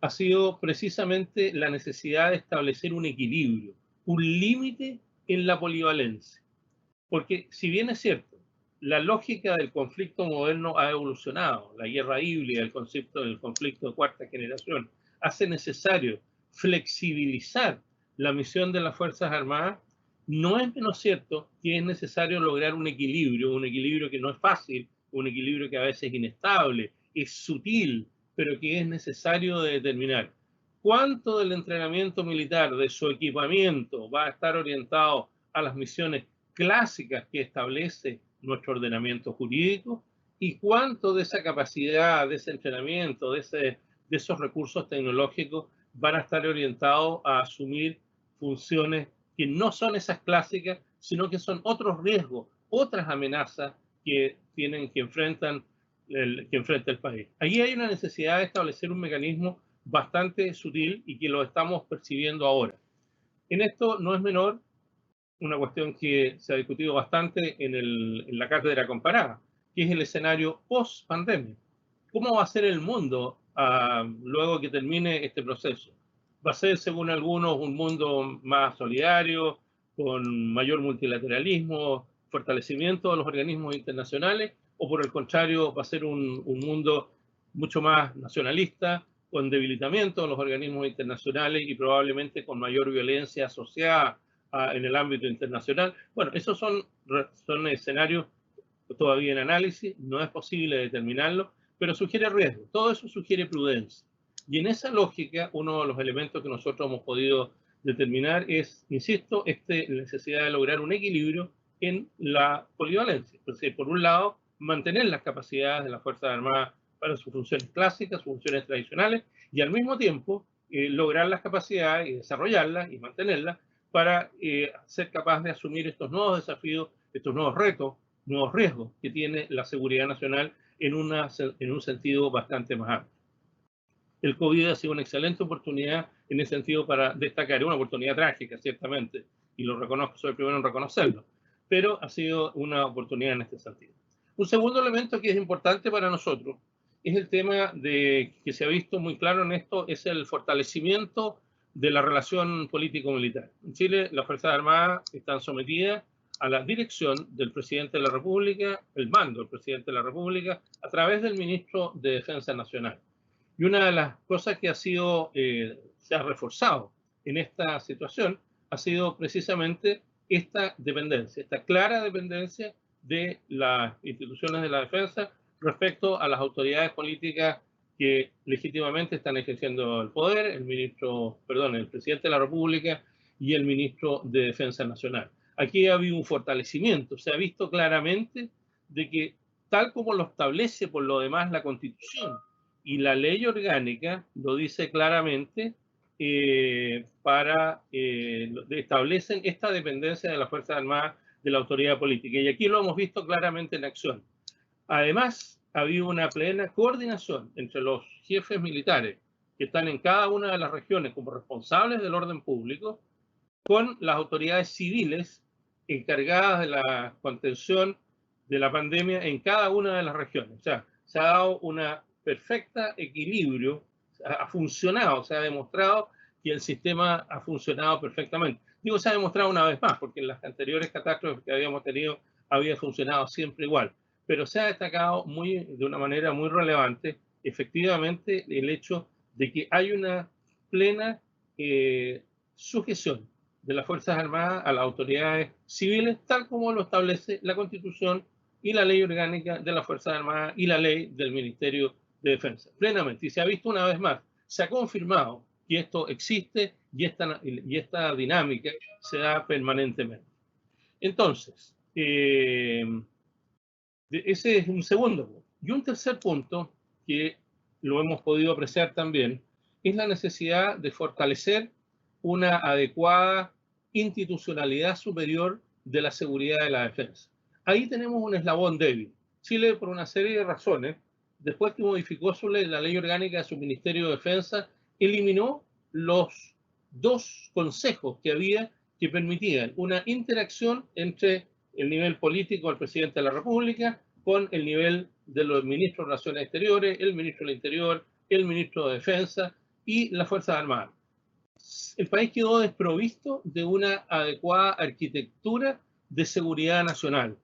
ha sido precisamente la necesidad de establecer un equilibrio, un límite en la polivalencia. Porque si bien es cierto, la lógica del conflicto moderno ha evolucionado, la guerra híbrida, el concepto del conflicto de cuarta generación, hace necesario flexibilizar la misión de las Fuerzas Armadas, no es menos cierto que es necesario lograr un equilibrio que no es fácil, un equilibrio que a veces es inestable, es sutil, pero que es necesario de determinar. ¿Cuánto del entrenamiento militar, de su equipamiento, va a estar orientado a las misiones clásicas que establece nuestro ordenamiento jurídico? ¿Y cuánto de esa capacidad, de ese entrenamiento, de esos recursos tecnológicos van a estar orientados a asumir funciones que no son esas clásicas, sino que son otros riesgos, otras amenazas que enfrenta el país? Allí hay una necesidad de establecer un mecanismo bastante sutil y que lo estamos percibiendo ahora. En esto no es menor una cuestión que se ha discutido bastante en la cátedra comparada, que es el escenario post-pandemia. ¿Cómo va a ser el mundo luego que termine este proceso? ¿Va a ser, según algunos, un mundo más solidario, con mayor multilateralismo, fortalecimiento de los organismos internacionales, o por el contrario va a ser un mundo mucho más nacionalista, con debilitamiento de los organismos internacionales y probablemente con mayor violencia asociada en el ámbito internacional? Bueno, esos son escenarios todavía en análisis, no es posible determinarlo, pero sugiere riesgo, todo eso sugiere prudencia. Y en esa lógica, uno de los elementos que nosotros hemos podido determinar es, insisto, la necesidad de lograr un equilibrio en la polivalencia. Entonces, por un lado, mantener las capacidades de las Fuerzas Armadas para sus funciones clásicas, sus funciones tradicionales, y al mismo tiempo lograr las capacidades y desarrollarlas y mantenerlas para ser capaz de asumir estos nuevos desafíos, estos nuevos retos, nuevos riesgos que tiene la seguridad nacional en un sentido bastante más amplio. El COVID ha sido una excelente oportunidad en ese sentido para destacar, una oportunidad trágica, ciertamente, y lo reconozco, soy el primero en reconocerlo, pero ha sido una oportunidad en este sentido. Un segundo elemento que es importante para nosotros es el tema que se ha visto muy claro en esto, es el fortalecimiento de la relación político-militar. En Chile, las Fuerzas Armadas están sometidas a la dirección del presidente de la República, el mando del presidente de la República, a través del ministro de Defensa Nacional. Y una de las cosas que se ha reforzado en esta situación ha sido precisamente esta dependencia, esta clara dependencia de las instituciones de la defensa respecto a las autoridades políticas que legítimamente están ejerciendo el poder, el presidente de la República y el ministro de Defensa Nacional. Aquí ha habido un fortalecimiento, se ha visto claramente de que tal como lo establece por lo demás la Constitución y la ley orgánica, lo dice claramente, establecen esta dependencia de las Fuerzas Armadas de la autoridad política. Y aquí lo hemos visto claramente en acción. Además, ha habido una plena coordinación entre los jefes militares que están en cada una de las regiones como responsables del orden público con las autoridades civiles encargadas de la contención de la pandemia en cada una de las regiones. O sea, se ha dado un perfecto equilibrio, ha funcionado, se ha demostrado que el sistema ha funcionado perfectamente. Digo, se ha demostrado una vez más, porque en las anteriores catástrofes que habíamos tenido había funcionado siempre igual. Pero se ha destacado de una manera muy relevante, efectivamente, el hecho de que hay una plena sujeción de las Fuerzas Armadas a las autoridades civiles, tal como lo establece la Constitución y la ley orgánica de las Fuerzas Armadas y la ley del Ministerio de Defensa, plenamente. Y se ha visto una vez más, se ha confirmado que esto existe y esta dinámica se da permanentemente. Entonces, ese es un segundo punto. Y un tercer punto, que lo hemos podido apreciar también, es la necesidad de fortalecer una adecuada institucionalidad superior de la seguridad de la defensa. Ahí tenemos un eslabón débil. Chile, por una serie de razones, después que modificó la ley orgánica de su Ministerio de Defensa, eliminó los dos consejos que había que permitían una interacción entre el nivel político del presidente de la República con el nivel de los ministros de Relaciones Exteriores, el ministro del Interior, el ministro de Defensa y las Fuerzas Armadas. El país quedó desprovisto de una adecuada arquitectura de seguridad nacional.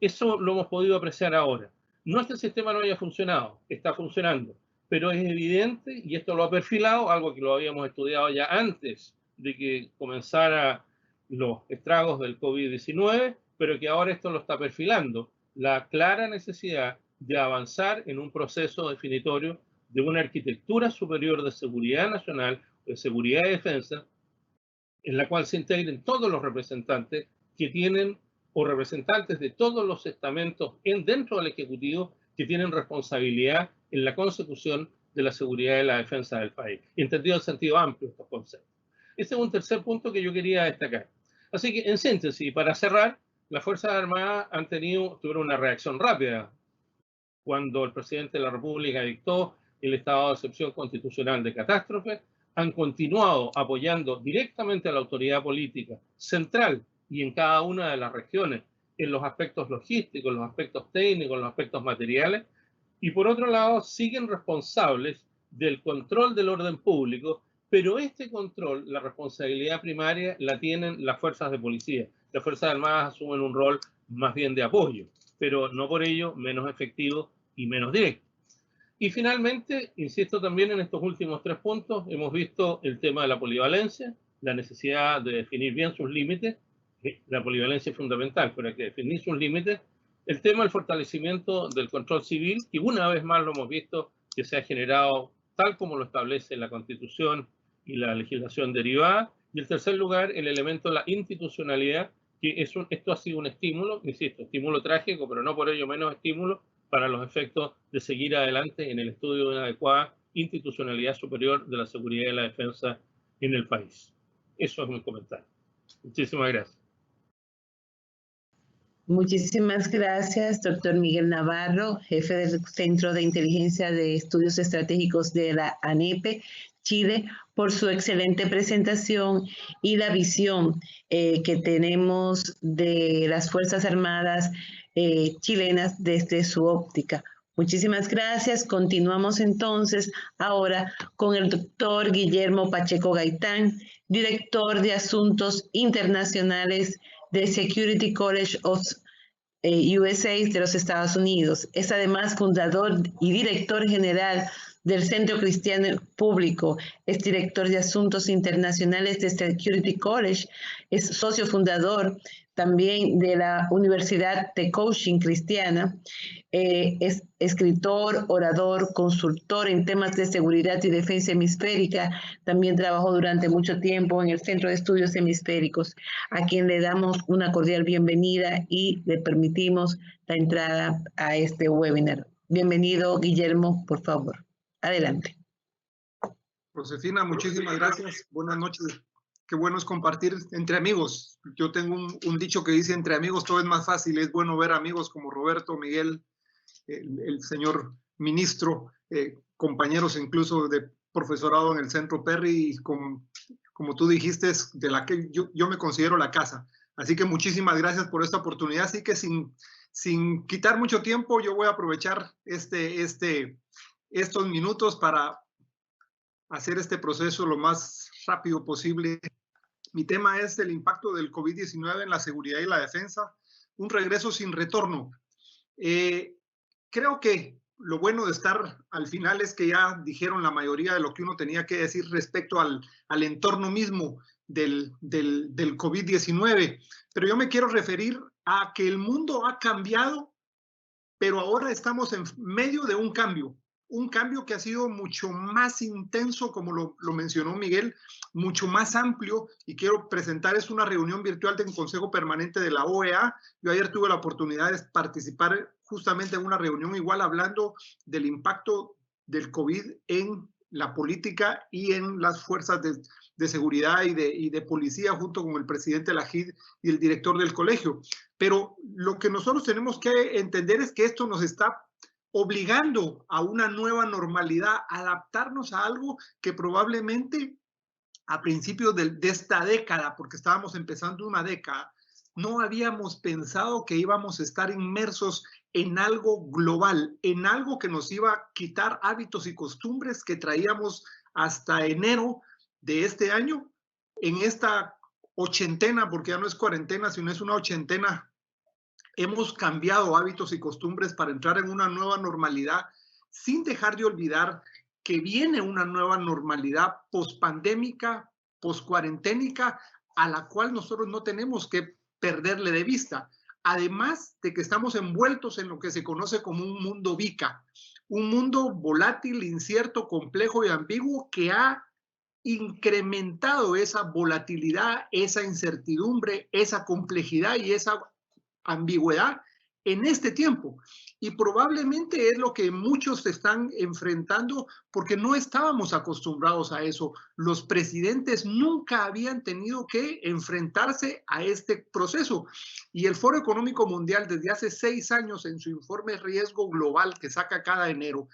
Eso lo hemos podido apreciar ahora. No es que el sistema no haya funcionado, está funcionando, pero es evidente, y esto lo ha perfilado, algo que lo habíamos estudiado ya antes de que comenzara los estragos del COVID-19, pero que ahora esto lo está perfilando, la clara necesidad de avanzar en un proceso definitorio de una arquitectura superior de seguridad nacional, de seguridad y defensa, en la cual se integren todos los representantes que tienen, o representantes de todos los estamentos dentro del Ejecutivo que tienen responsabilidad en la consecución de la seguridad y la defensa del país. Entendido en sentido amplio estos conceptos. Este es un tercer punto que yo quería destacar. Así que, en síntesis, para cerrar, las Fuerzas Armadas tuvieron una reacción rápida cuando el presidente de la República dictó el estado de excepción constitucional de catástrofe, han continuado apoyando directamente a la autoridad política central y en cada una de las regiones en los aspectos logísticos, los aspectos técnicos, los aspectos materiales, y por otro lado siguen responsables del control del orden público, pero este control, la responsabilidad primaria, la tienen las fuerzas de policía. Las Fuerzas Armadas asumen un rol más bien de apoyo, pero no por ello menos efectivo y menos directo. Y finalmente, insisto también en estos últimos tres puntos, hemos visto el tema de la polivalencia, la necesidad de definir bien sus límites. La polivalencia es fundamental, pero hay que definir sus límites. El tema del fortalecimiento del control civil, que una vez más lo hemos visto que se ha generado tal como lo establece la Constitución y la legislación derivada. Y en tercer lugar, el elemento de la institucionalidad, que esto ha sido un estímulo, insisto, estímulo trágico, pero no por ello menos estímulo para los efectos de seguir adelante en el estudio de una adecuada institucionalidad superior de la seguridad y la defensa en el país. Eso es mi comentario. Muchísimas gracias. Muchísimas gracias, doctor Miguel Navarro, jefe del Centro de Inteligencia de Estudios Estratégicos de la ANEP Chile, por su excelente presentación y la visión que tenemos de las Fuerzas Armadas chilenas desde su óptica. Muchísimas gracias. Continuamos entonces ahora con el doctor Guillermo Pacheco Gaitán, director de Asuntos Internacionales del Security College of USA de los Estados Unidos. Es además fundador y director general del Centro Cristiano Público. Es director de Asuntos Internacionales de Security College. Es socio fundador también de la Universidad de Coaching Cristiana. Es escritor, orador, consultor en temas de seguridad y defensa hemisférica. También trabajó durante mucho tiempo en el Centro de Estudios Hemisféricos, a quien le damos una cordial bienvenida y le permitimos la entrada a este webinar. Bienvenido, Guillermo, por favor. Adelante. Josefina, muchísimas gracias. Buenas noches. Qué bueno es compartir entre amigos. Yo tengo un dicho que dice: entre amigos todo es más fácil. Es bueno ver amigos como Roberto, Miguel, el señor ministro, compañeros incluso de profesorado en el Centro Perry, y como tú dijiste, es de la que yo me considero la casa. Así que muchísimas gracias por esta oportunidad. Así que sin quitar mucho tiempo, yo voy a aprovechar estos minutos para hacer este proceso lo más rápido posible. Mi tema es el impacto del COVID-19 en la seguridad y la defensa, un regreso sin retorno. Creo que lo bueno de estar al final es que ya dijeron la mayoría de lo que uno tenía que decir respecto al entorno mismo del COVID-19, pero yo me quiero referir a que el mundo ha cambiado, pero ahora estamos en medio de un cambio que ha sido mucho más intenso, como lo mencionó Miguel, mucho más amplio, y quiero presentar, es una reunión virtual del Consejo Permanente de la OEA. Yo ayer tuve la oportunidad de participar justamente en una reunión igual, hablando del impacto del COVID en la política y en las fuerzas de seguridad y de policía, junto con el presidente de la JID y el director del colegio. Pero lo que nosotros tenemos que entender es que esto nos está obligando a una nueva normalidad, adaptarnos a algo que probablemente a principios de esta década, porque estábamos empezando una década, no habíamos pensado que íbamos a estar inmersos en algo global, en algo que nos iba a quitar hábitos y costumbres que traíamos hasta enero de este año. En esta ochentena, porque ya no es cuarentena, sino es una ochentena, hemos cambiado hábitos y costumbres para entrar en una nueva normalidad, sin dejar de olvidar que viene una nueva normalidad pospandémica, poscuarenténica, a la cual nosotros no tenemos que perderle de vista. Además de que estamos envueltos en lo que se conoce como un mundo VICA, un mundo volátil, incierto, complejo y ambiguo, que ha incrementado esa volatilidad, esa incertidumbre, esa complejidad y esa ambigüedad en este tiempo, y probablemente es lo que muchos están enfrentando porque no estábamos acostumbrados a eso. Los presidentes nunca habían tenido que enfrentarse a este proceso, y el Foro Económico Mundial desde hace 6 años, en su informe Riesgo Global que saca cada enero,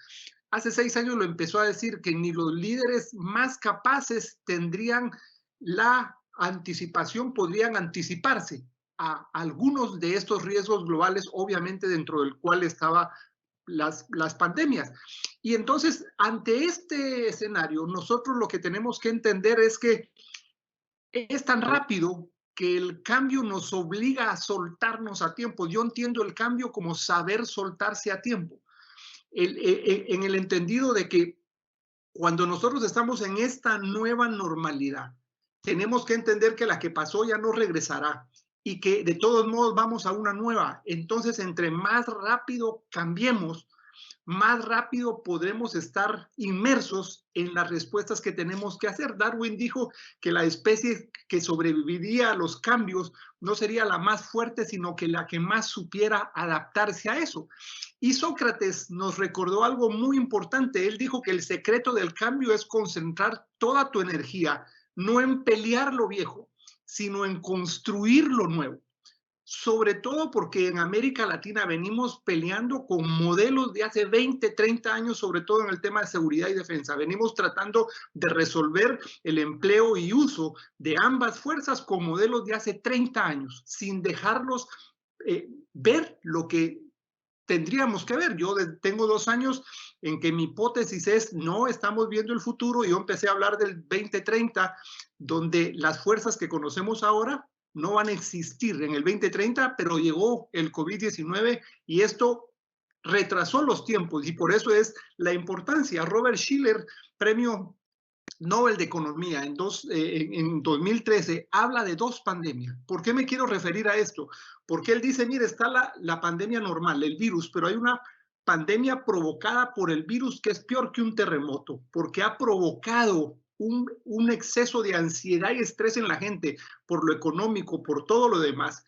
hace 6 años lo empezó a decir, que ni los líderes más capaces tendrían la anticipación, podrían anticiparse a algunos de estos riesgos globales, obviamente dentro del cual estaban las pandemias. Y entonces, ante este escenario, nosotros lo que tenemos que entender es que es tan rápido que el cambio nos obliga a soltarnos a tiempo. Yo entiendo el cambio como saber soltarse a tiempo, en el entendido de que cuando nosotros estamos en esta nueva normalidad, tenemos que entender que la que pasó ya no regresará, y que de todos modos vamos a una nueva. Entonces, entre más rápido cambiemos, más rápido podremos estar inmersos en las respuestas que tenemos que hacer. Darwin dijo que la especie que sobreviviría a los cambios no sería la más fuerte, sino que la que más supiera adaptarse a eso. Y Sócrates nos recordó algo muy importante. Él dijo que el secreto del cambio es concentrar toda tu energía, no en pelear lo viejo, sino en construir lo nuevo. Sobre todo porque en América Latina venimos peleando con modelos de hace 20, 30 años, sobre todo en el tema de seguridad y defensa. Venimos tratando de resolver el empleo y uso de ambas fuerzas con modelos de hace 30 años, sin dejarlos ver lo que tendríamos que ver. Yo tengo 2 años en que mi hipótesis es: no estamos viendo el futuro. Yo empecé a hablar del 2030, donde las fuerzas que conocemos ahora no van a existir en el 2030, pero llegó el COVID-19 y esto retrasó los tiempos y por eso es la importancia. Robert Shiller, premio Nobel de Economía en 2013, habla de 2 pandemias. ¿Por qué me quiero referir a esto? Porque él dice, mire, está la pandemia normal, el virus, pero hay una pandemia provocada por el virus que es peor que un terremoto, porque ha provocado un exceso de ansiedad y estrés en la gente por lo económico, por todo lo demás,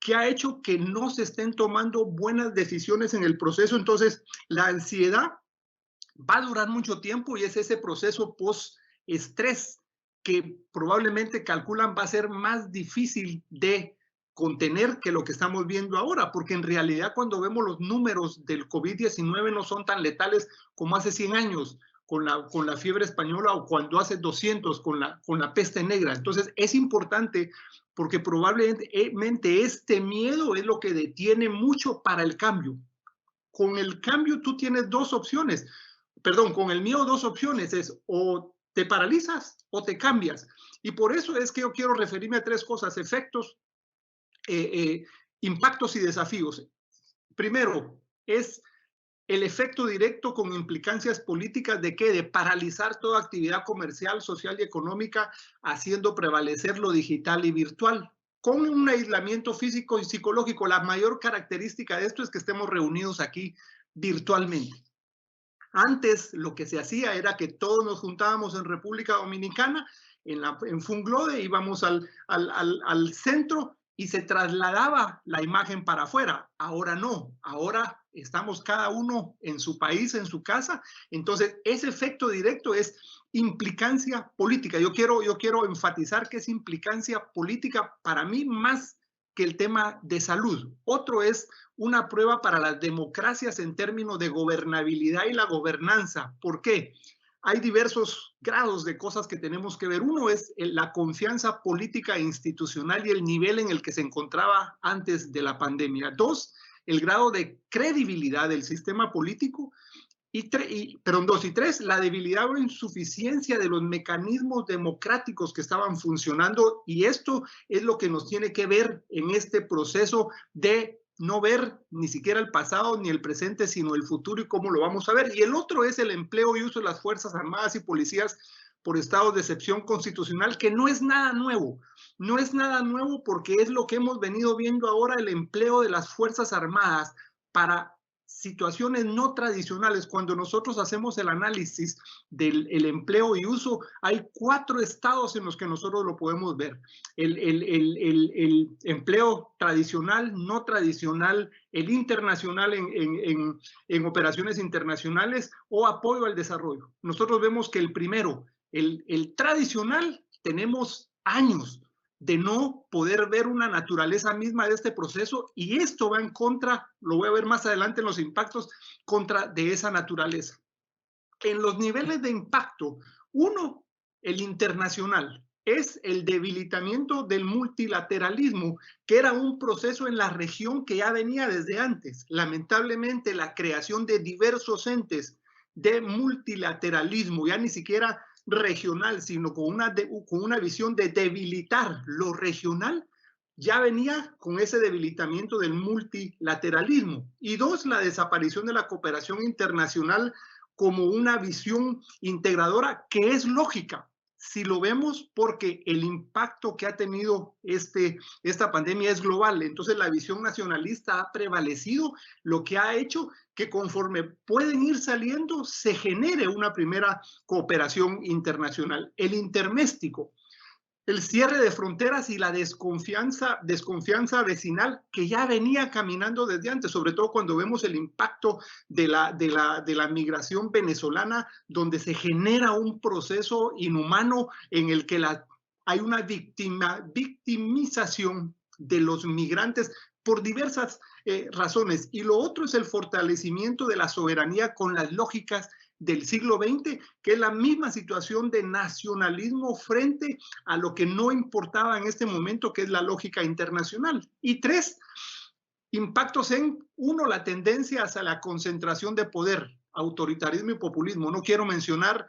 que ha hecho que no se estén tomando buenas decisiones en el proceso. Entonces, la ansiedad va a durar mucho tiempo y es ese proceso post-estrés que probablemente calculan va a ser más difícil de contener que lo que estamos viendo ahora, porque en realidad cuando vemos los números del COVID-19 no son tan letales como hace 100 años con la fiebre española o cuando hace 200 con la peste negra. Entonces es importante porque probablemente este miedo es lo que detiene mucho para el cambio. Con el cambio tú tienes 2 opciones. Perdón, con el miedo 2 opciones, es o te paralizas o te cambias. Y por eso es que yo quiero referirme a 3 cosas: efectos, impactos y desafíos. Primero, es el efecto directo con implicancias políticas de ¿qué? De paralizar toda actividad comercial, social y económica, haciendo prevalecer lo digital y virtual, con un aislamiento físico y psicológico. La mayor característica de esto es que estemos reunidos aquí virtualmente. Antes lo que se hacía era que todos nos juntábamos en República Dominicana, en Funglode, íbamos al centro y se trasladaba la imagen para afuera. Ahora no, ahora estamos cada uno en su país, en su casa. Entonces, ese efecto directo es implicancia política. Yo quiero enfatizar que es implicancia política para mí más que el tema de salud. Otro es una prueba para las democracias en términos de gobernabilidad y la gobernanza. ¿Por qué? Hay diversos grados de cosas que tenemos que ver. Uno es la confianza política e institucional y el nivel en el que se encontraba antes de la pandemia. 2, el grado de credibilidad del sistema político. Y 3, la debilidad o insuficiencia de los mecanismos democráticos que estaban funcionando. Y esto es lo que nos tiene que ver en este proceso de no ver ni siquiera el pasado ni el presente, sino el futuro y cómo lo vamos a ver. Y el otro es el empleo y uso de las Fuerzas Armadas y Policías por estados de excepción constitucional, que no es nada nuevo. No es nada nuevo porque es lo que hemos venido viendo ahora, el empleo de las Fuerzas Armadas para situaciones no tradicionales. Cuando nosotros hacemos el análisis del empleo y uso, hay 4 estados en los que nosotros lo podemos ver. El empleo tradicional, no tradicional, el internacional en operaciones internacionales o apoyo al desarrollo. Nosotros vemos que el primero, el tradicional, tenemos años de no poder ver una naturaleza misma de este proceso y esto va en contra, lo voy a ver más adelante en los impactos, contra de esa naturaleza. En los niveles de impacto, uno, el internacional, es el debilitamiento del multilateralismo, que era un proceso en la región que ya venía desde antes. Lamentablemente, la creación de diversos entes de multilateralismo, ya ni siquiera regional, sino con una visión de debilitar lo regional, ya venía con ese debilitamiento del multilateralismo. Y 2, la desaparición de la cooperación internacional como una visión integradora que es lógica, si lo vemos porque el impacto que ha tenido esta pandemia es global. Entonces la visión nacionalista ha prevalecido, lo que ha hecho que conforme pueden ir saliendo se genere una primera cooperación internacional. El interméstico, el cierre de fronteras y la desconfianza vecinal que ya venía caminando desde antes, sobre todo cuando vemos el impacto de la migración venezolana, donde se genera un proceso inhumano en el que hay una victimización de los migrantes por diversas razones. Y lo otro es el fortalecimiento de la soberanía con las lógicas del siglo XX, que es la misma situación de nacionalismo frente a lo que no importaba en este momento, que es la lógica internacional. Y 3, impactos en, 1, la tendencia hacia la concentración de poder, autoritarismo y populismo. No quiero mencionar,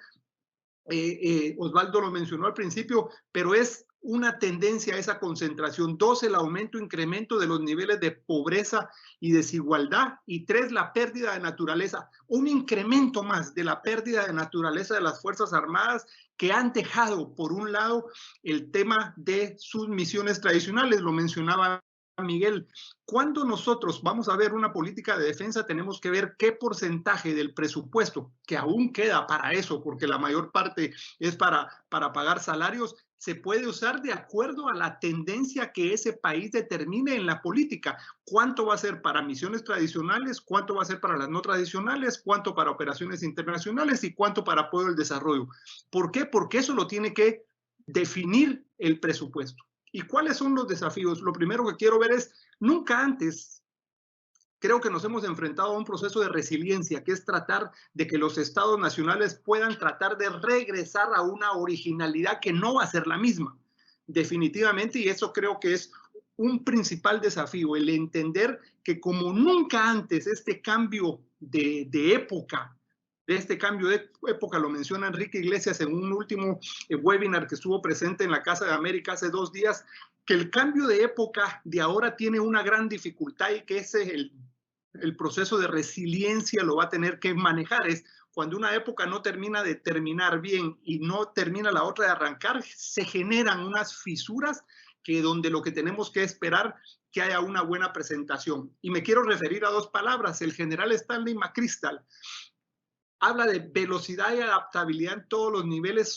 Osvaldo lo mencionó al principio, pero es una tendencia a esa concentración. 2, el incremento de los niveles de pobreza y desigualdad. Y 3, la pérdida de naturaleza. Un incremento más de la pérdida de naturaleza de las Fuerzas Armadas, que han dejado, por un lado, el tema de sus misiones tradicionales. Lo mencionaba Miguel. Cuando nosotros vamos a ver una política de defensa, tenemos que ver qué porcentaje del presupuesto, que aún queda para eso, porque la mayor parte es para pagar salarios, se puede usar de acuerdo a la tendencia que ese país determine en la política. ¿Cuánto va a ser para misiones tradicionales? ¿Cuánto va a ser para las no tradicionales? ¿Cuánto para operaciones internacionales? ¿Y cuánto para apoyo al desarrollo? ¿Por qué? Porque eso lo tiene que definir el presupuesto. ¿Y cuáles son los desafíos? Lo primero que quiero ver es, nunca antes creo que nos hemos enfrentado a un proceso de resiliencia, que es tratar de que los estados nacionales puedan tratar de regresar a una originalidad que no va a ser la misma, definitivamente, y eso creo que es un principal desafío, el entender que como nunca antes este cambio de época, lo menciona Enrique Iglesias en un último webinar que estuvo presente en la Casa de América hace 2 días, que el cambio de época de ahora tiene una gran dificultad y que ese es el proceso de resiliencia lo va a tener que manejar. Es cuando una época no termina de terminar bien y no termina la otra de arrancar, se generan unas fisuras que donde lo que tenemos que esperar que haya una buena presentación. Y me quiero referir a 2 palabras. El general Stanley McChrystal habla de velocidad y adaptabilidad en todos los niveles,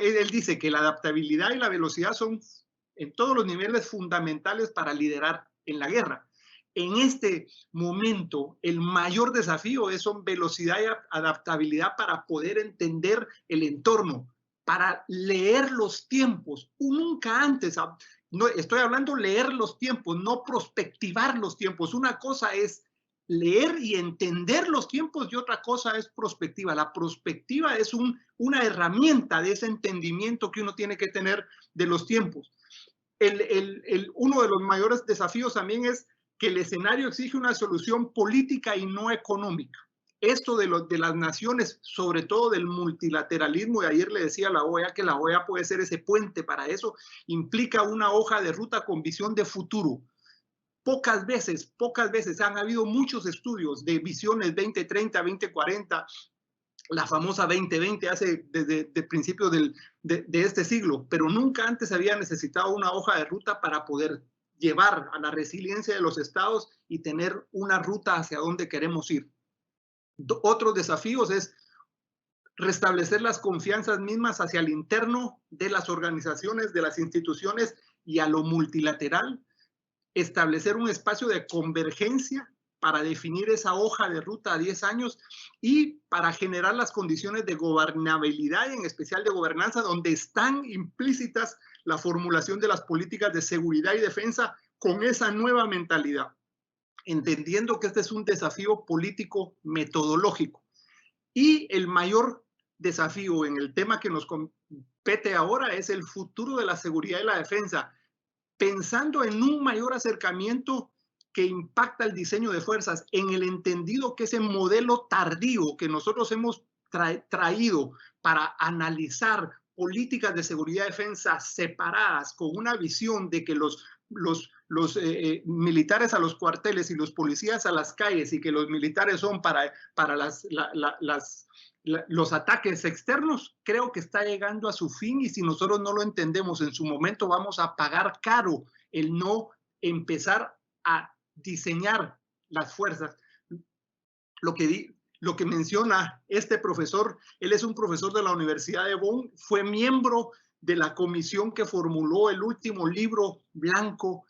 él dice que la adaptabilidad y la velocidad son en todos los niveles fundamentales para liderar en la guerra. En este momento, el mayor desafío son velocidad y adaptabilidad para poder entender el entorno, para leer los tiempos. Nunca antes, no, estoy hablando leer los tiempos, no prospectivar los tiempos. Una cosa es leer y entender los tiempos y otra cosa es prospectiva. La prospectiva es una herramienta de ese entendimiento que uno tiene que tener de los tiempos. Uno de los mayores desafíos también es que el escenario exige una solución política y no económica. Esto de las naciones, sobre todo del multilateralismo, y ayer le decía a la OEA que la OEA puede ser ese puente para eso, implica una hoja de ruta con visión de futuro. Pocas veces han habido muchos estudios de visiones 2030, 2040, la famosa 2020 desde principios de este siglo, pero nunca antes había necesitado una hoja de ruta para poder llevar a la resiliencia de los estados y tener una ruta hacia donde queremos ir. Otros desafíos es restablecer las confianzas mismas hacia el interno de las organizaciones, de las instituciones y a lo multilateral, establecer un espacio de convergencia para definir esa hoja de ruta a 10 años y para generar las condiciones de gobernabilidad y en especial de gobernanza donde están implícitas la formulación de las políticas de seguridad y defensa con esa nueva mentalidad, entendiendo que este es un desafío político metodológico. Y el mayor desafío en el tema que nos compete ahora es el futuro de la seguridad y la defensa, pensando en un mayor acercamiento que impacta el diseño de fuerzas, en el entendido que ese modelo tardío que nosotros hemos traído para analizar políticas de seguridad y defensa separadas con una visión de que los militares a los cuarteles y los policías a las calles y que los militares son para los ataques externos, creo que está llegando a su fin y si nosotros no lo entendemos en su momento vamos a pagar caro el no empezar a diseñar las fuerzas. Lo que menciona este profesor, él es un profesor de la Universidad de Bonn, fue miembro de la comisión que formuló el último libro blanco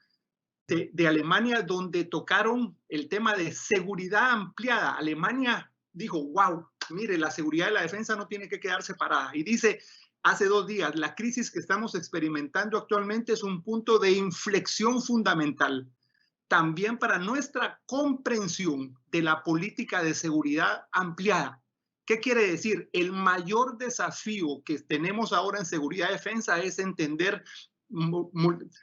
de Alemania, donde tocaron el tema de seguridad ampliada. Alemania dijo, wow, mire, la seguridad y la defensa no tiene que quedar separada. Y dice, hace 2 días, la crisis que estamos experimentando actualmente es un punto de inflexión fundamental también para nuestra comprensión de la política de seguridad ampliada. ¿Qué quiere decir? El mayor desafío que tenemos ahora en seguridad y defensa es entender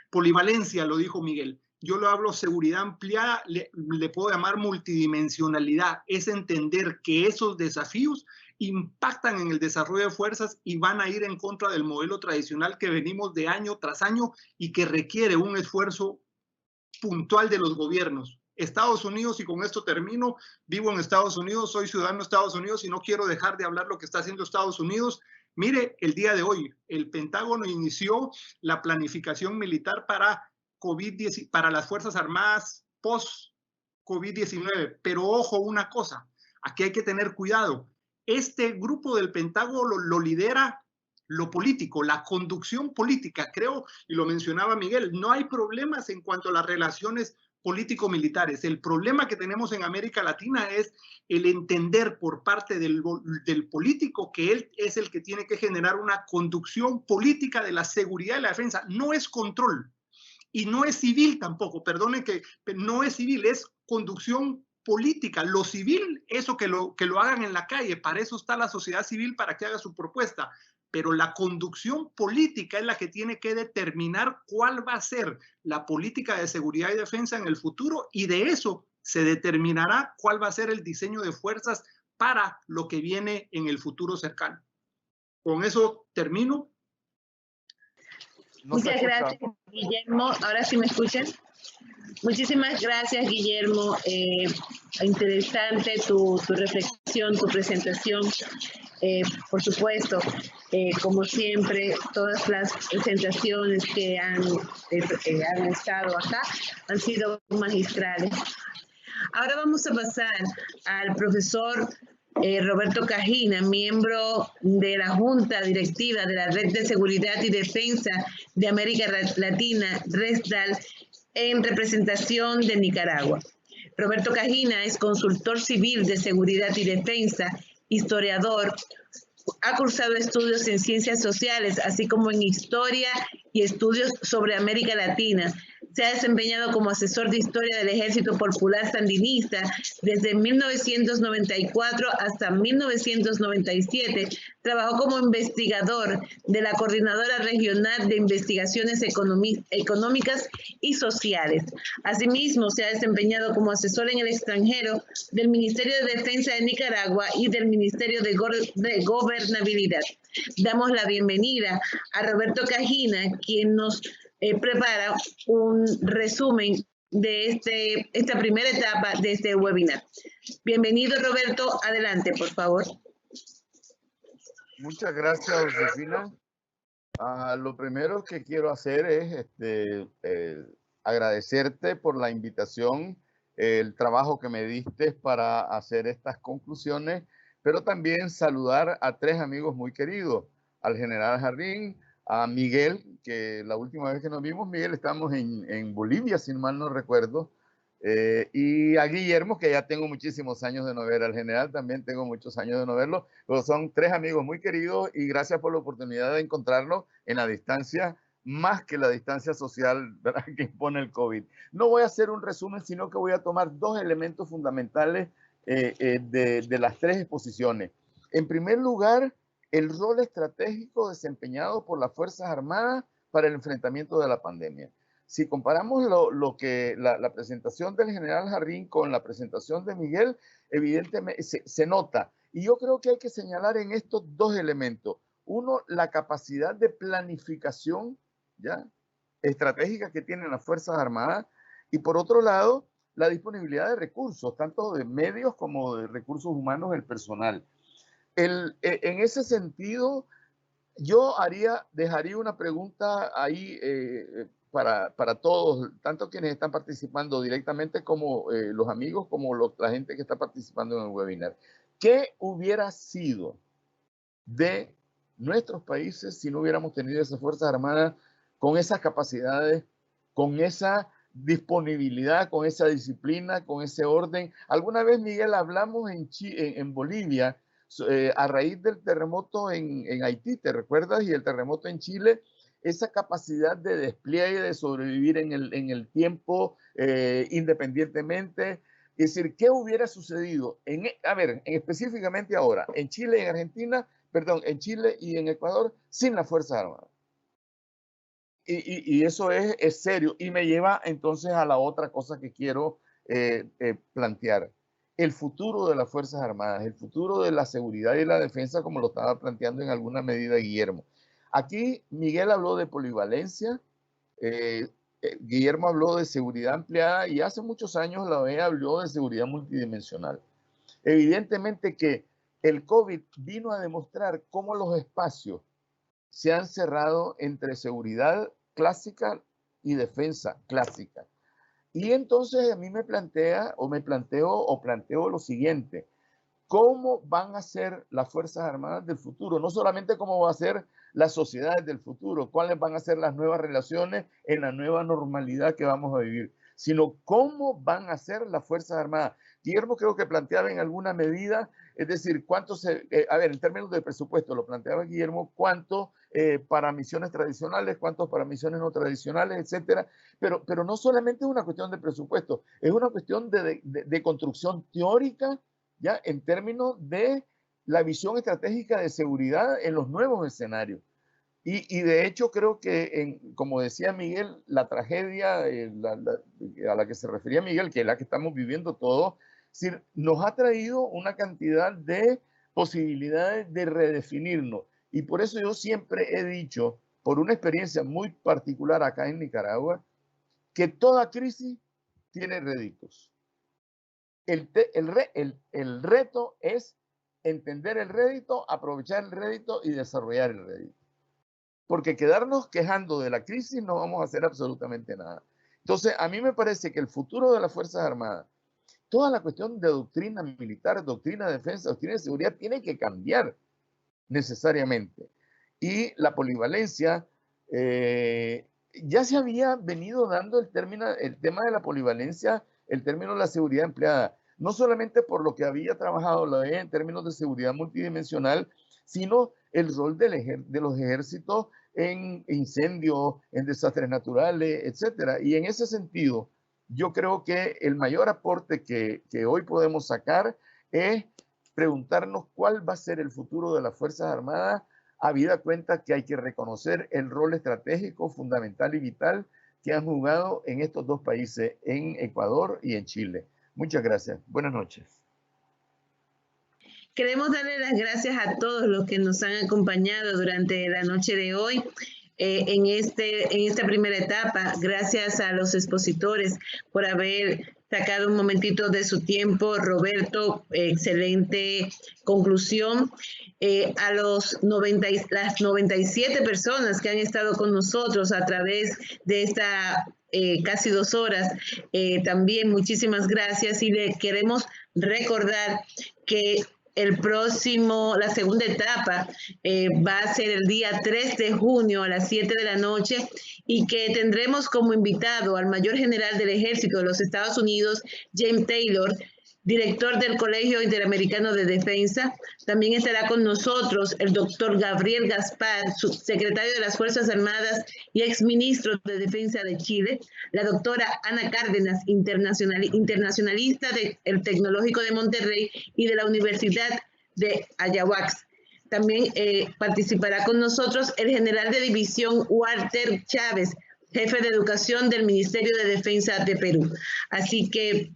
polivalencia, lo dijo Miguel. Yo lo hablo seguridad ampliada, le puedo llamar multidimensionalidad. Es entender que esos desafíos impactan en el desarrollo de fuerzas y van a ir en contra del modelo tradicional que venimos de año tras año y que requiere un esfuerzo puntual de los gobiernos. Estados Unidos, y con esto termino, vivo en Estados Unidos, soy ciudadano de Estados Unidos y no quiero dejar de hablar lo que está haciendo Estados Unidos. Mire, el día de hoy, el Pentágono inició la planificación militar para para las Fuerzas Armadas post-COVID-19. Pero ojo, una cosa, aquí hay que tener cuidado. Este grupo del Pentágono lo lidera lo político, la conducción política, creo, y lo mencionaba Miguel, no hay problemas en cuanto a las relaciones político-militares. El problema que tenemos en América Latina es el entender por parte del político que él es el que tiene que generar una conducción política de la seguridad y la defensa. No es control y no es civil tampoco, perdonen que no es civil, es conducción política. Lo civil, eso que lo hagan en la calle, para eso está la sociedad civil, para que haga su propuesta. Pero la conducción política es la que tiene que determinar cuál va a ser la política de seguridad y defensa en el futuro, y de eso se determinará cuál va a ser el diseño de fuerzas para lo que viene en el futuro cercano. Con eso termino. Muchas gracias, Guillermo. Ahora sí me escuchan. Muchísimas gracias, Guillermo. Interesante tu reflexión, tu presentación. Por supuesto, como siempre, todas las presentaciones que han estado acá han sido magistrales. Ahora vamos a pasar al profesor Roberto Cajina, miembro de la Junta Directiva de la Red de Seguridad y Defensa de América Latina, RESDAL, en representación de Nicaragua. Roberto Cajina es consultor civil de seguridad y defensa, historiador, ha cursado estudios en ciencias sociales, así como en historia y estudios sobre América Latina. Se ha desempeñado como asesor de historia del Ejército Popular Sandinista desde 1994 hasta 1997. Trabajó como investigador de la Coordinadora Regional de Investigaciones Económicas y Sociales. Asimismo, se ha desempeñado como asesor en el extranjero del Ministerio de Defensa de Nicaragua y del Ministerio de Gobernabilidad. Damos la bienvenida a Roberto Cajina, quien nos prepara un resumen de esta primera etapa de este webinar. Bienvenido, Roberto. Adelante, por favor. Muchas gracias, Josefina. Lo primero que quiero hacer es agradecerte por la invitación, el trabajo que me diste para hacer estas conclusiones, pero también saludar a tres amigos muy queridos, al general Jardín, a Miguel, que la última vez que nos vimos, Miguel, estábamos en Bolivia, si mal no recuerdo, y a Guillermo, que ya tengo muchísimos años de no ver, al general también tengo muchos años de no verlo, pero son tres amigos muy queridos y gracias por la oportunidad de encontrarlo en la distancia, más que la distancia social, ¿verdad?, que impone el COVID. No voy a hacer un resumen, sino que voy a tomar dos elementos fundamentales de las tres exposiciones. En primer lugar, el rol estratégico desempeñado por las Fuerzas Armadas para el enfrentamiento de la pandemia. Si comparamos la presentación del general Jardín con la presentación de Miguel, evidentemente se nota. Y yo creo que hay que señalar en estos dos elementos. Uno, la capacidad de planificación, ¿ya?, estratégica que tienen las Fuerzas Armadas. Y por otro lado, la disponibilidad de recursos, tanto de medios como de recursos humanos, el personal. En ese sentido, yo dejaría una pregunta ahí para todos, tanto quienes están participando directamente como los amigos, como la gente que está participando en el webinar. ¿Qué hubiera sido de nuestros países si no hubiéramos tenido esas Fuerzas Armadas con esas capacidades, con esa disponibilidad, con esa disciplina, con ese orden? Alguna vez, Miguel, hablamos en Bolivia a raíz del terremoto en Haití, ¿te recuerdas? Y el terremoto en Chile, esa capacidad de despliegue, de sobrevivir en el tiempo independientemente. Es decir, ¿qué hubiera sucedido? Específicamente ahora, en Chile y en Argentina, perdón, en Chile y en Ecuador, sin las Fuerzas Armadas. Y eso es serio y me lleva entonces a la otra cosa que quiero plantear. el futuro de las Fuerzas Armadas, el futuro de la seguridad y la defensa, como lo estaba planteando en alguna medida Guillermo. Aquí Miguel habló de polivalencia, Guillermo habló de seguridad ampliada y hace muchos años la OEA habló de seguridad multidimensional. Evidentemente que el COVID vino a demostrar cómo los espacios se han cerrado entre seguridad clásica y defensa clásica. Y entonces a mí me planteo lo siguiente: ¿cómo van a ser las Fuerzas Armadas del futuro? No solamente cómo va a ser las sociedades del futuro, cuáles van a ser las nuevas relaciones en la nueva normalidad que vamos a vivir, sino cómo van a ser las Fuerzas Armadas. Guillermo creo que planteaba en alguna medida, es decir, en términos de presupuesto, lo planteaba Guillermo, cuánto para misiones tradicionales, cuántos para misiones no tradicionales, etcétera. Pero no solamente es una cuestión de presupuesto, es una cuestión de construcción teórica, ya en términos de la visión estratégica de seguridad en los nuevos escenarios. Y de hecho creo que, como decía Miguel, la tragedia a la que se refería Miguel, que es la que estamos viviendo todos, nos ha traído una cantidad de posibilidades de redefinirnos. Y por eso yo siempre he dicho, por una experiencia muy particular acá en Nicaragua, que toda crisis tiene réditos. El reto es entender el rédito, aprovechar el rédito y desarrollar el rédito. Porque quedarnos quejando de la crisis no vamos a hacer absolutamente nada. Entonces, a mí me parece que el futuro de las Fuerzas Armadas, toda la cuestión de doctrina militar, doctrina de defensa, doctrina de seguridad, tiene que cambiar necesariamente. Y la polivalencia, ya se había venido dando el tema de la polivalencia, el término de la seguridad empleada, no solamente por lo que había trabajado la OEA en términos de seguridad multidimensional, sino el rol de los ejércitos en incendios, en desastres naturales, etc. Y en ese sentido, yo creo que el mayor aporte que hoy podemos sacar es preguntarnos cuál va a ser el futuro de las Fuerzas Armadas, habida cuenta que hay que reconocer el rol estratégico, fundamental y vital que han jugado en estos dos países, en Ecuador y en Chile. Muchas gracias. Buenas noches. Queremos darle las gracias a todos los que nos han acompañado durante la noche de hoy. En esta primera etapa, gracias a los expositores por haber sacado un momentito de su tiempo. Roberto, excelente conclusión. A las 97 personas que han estado con nosotros a través de esta casi 2 horas, también muchísimas gracias, y le queremos recordar que la segunda etapa va a ser el día 3 de junio a las 7 de la noche, y que tendremos como invitado al mayor general del Ejército de los Estados Unidos, James Taylor, director del Colegio Interamericano de Defensa. También estará con nosotros el doctor Gabriel Gaspar, subsecretario de las Fuerzas Armadas y exministro de Defensa de Chile, la doctora Ana Cárdenas, internacionalista del Tecnológico de Monterrey y de la Universidad de Ayahuasca. También participará con nosotros el general de división Walter Chávez, jefe de educación del Ministerio de Defensa de Perú. Así que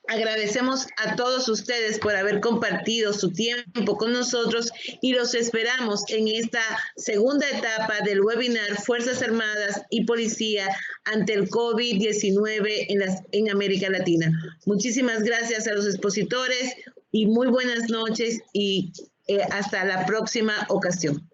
agradecemos a todos ustedes por haber compartido su tiempo con nosotros y los esperamos en esta segunda etapa del webinar Fuerzas Armadas y Policía ante el COVID-19 en América Latina. Muchísimas gracias a los expositores y muy buenas noches, y hasta la próxima ocasión.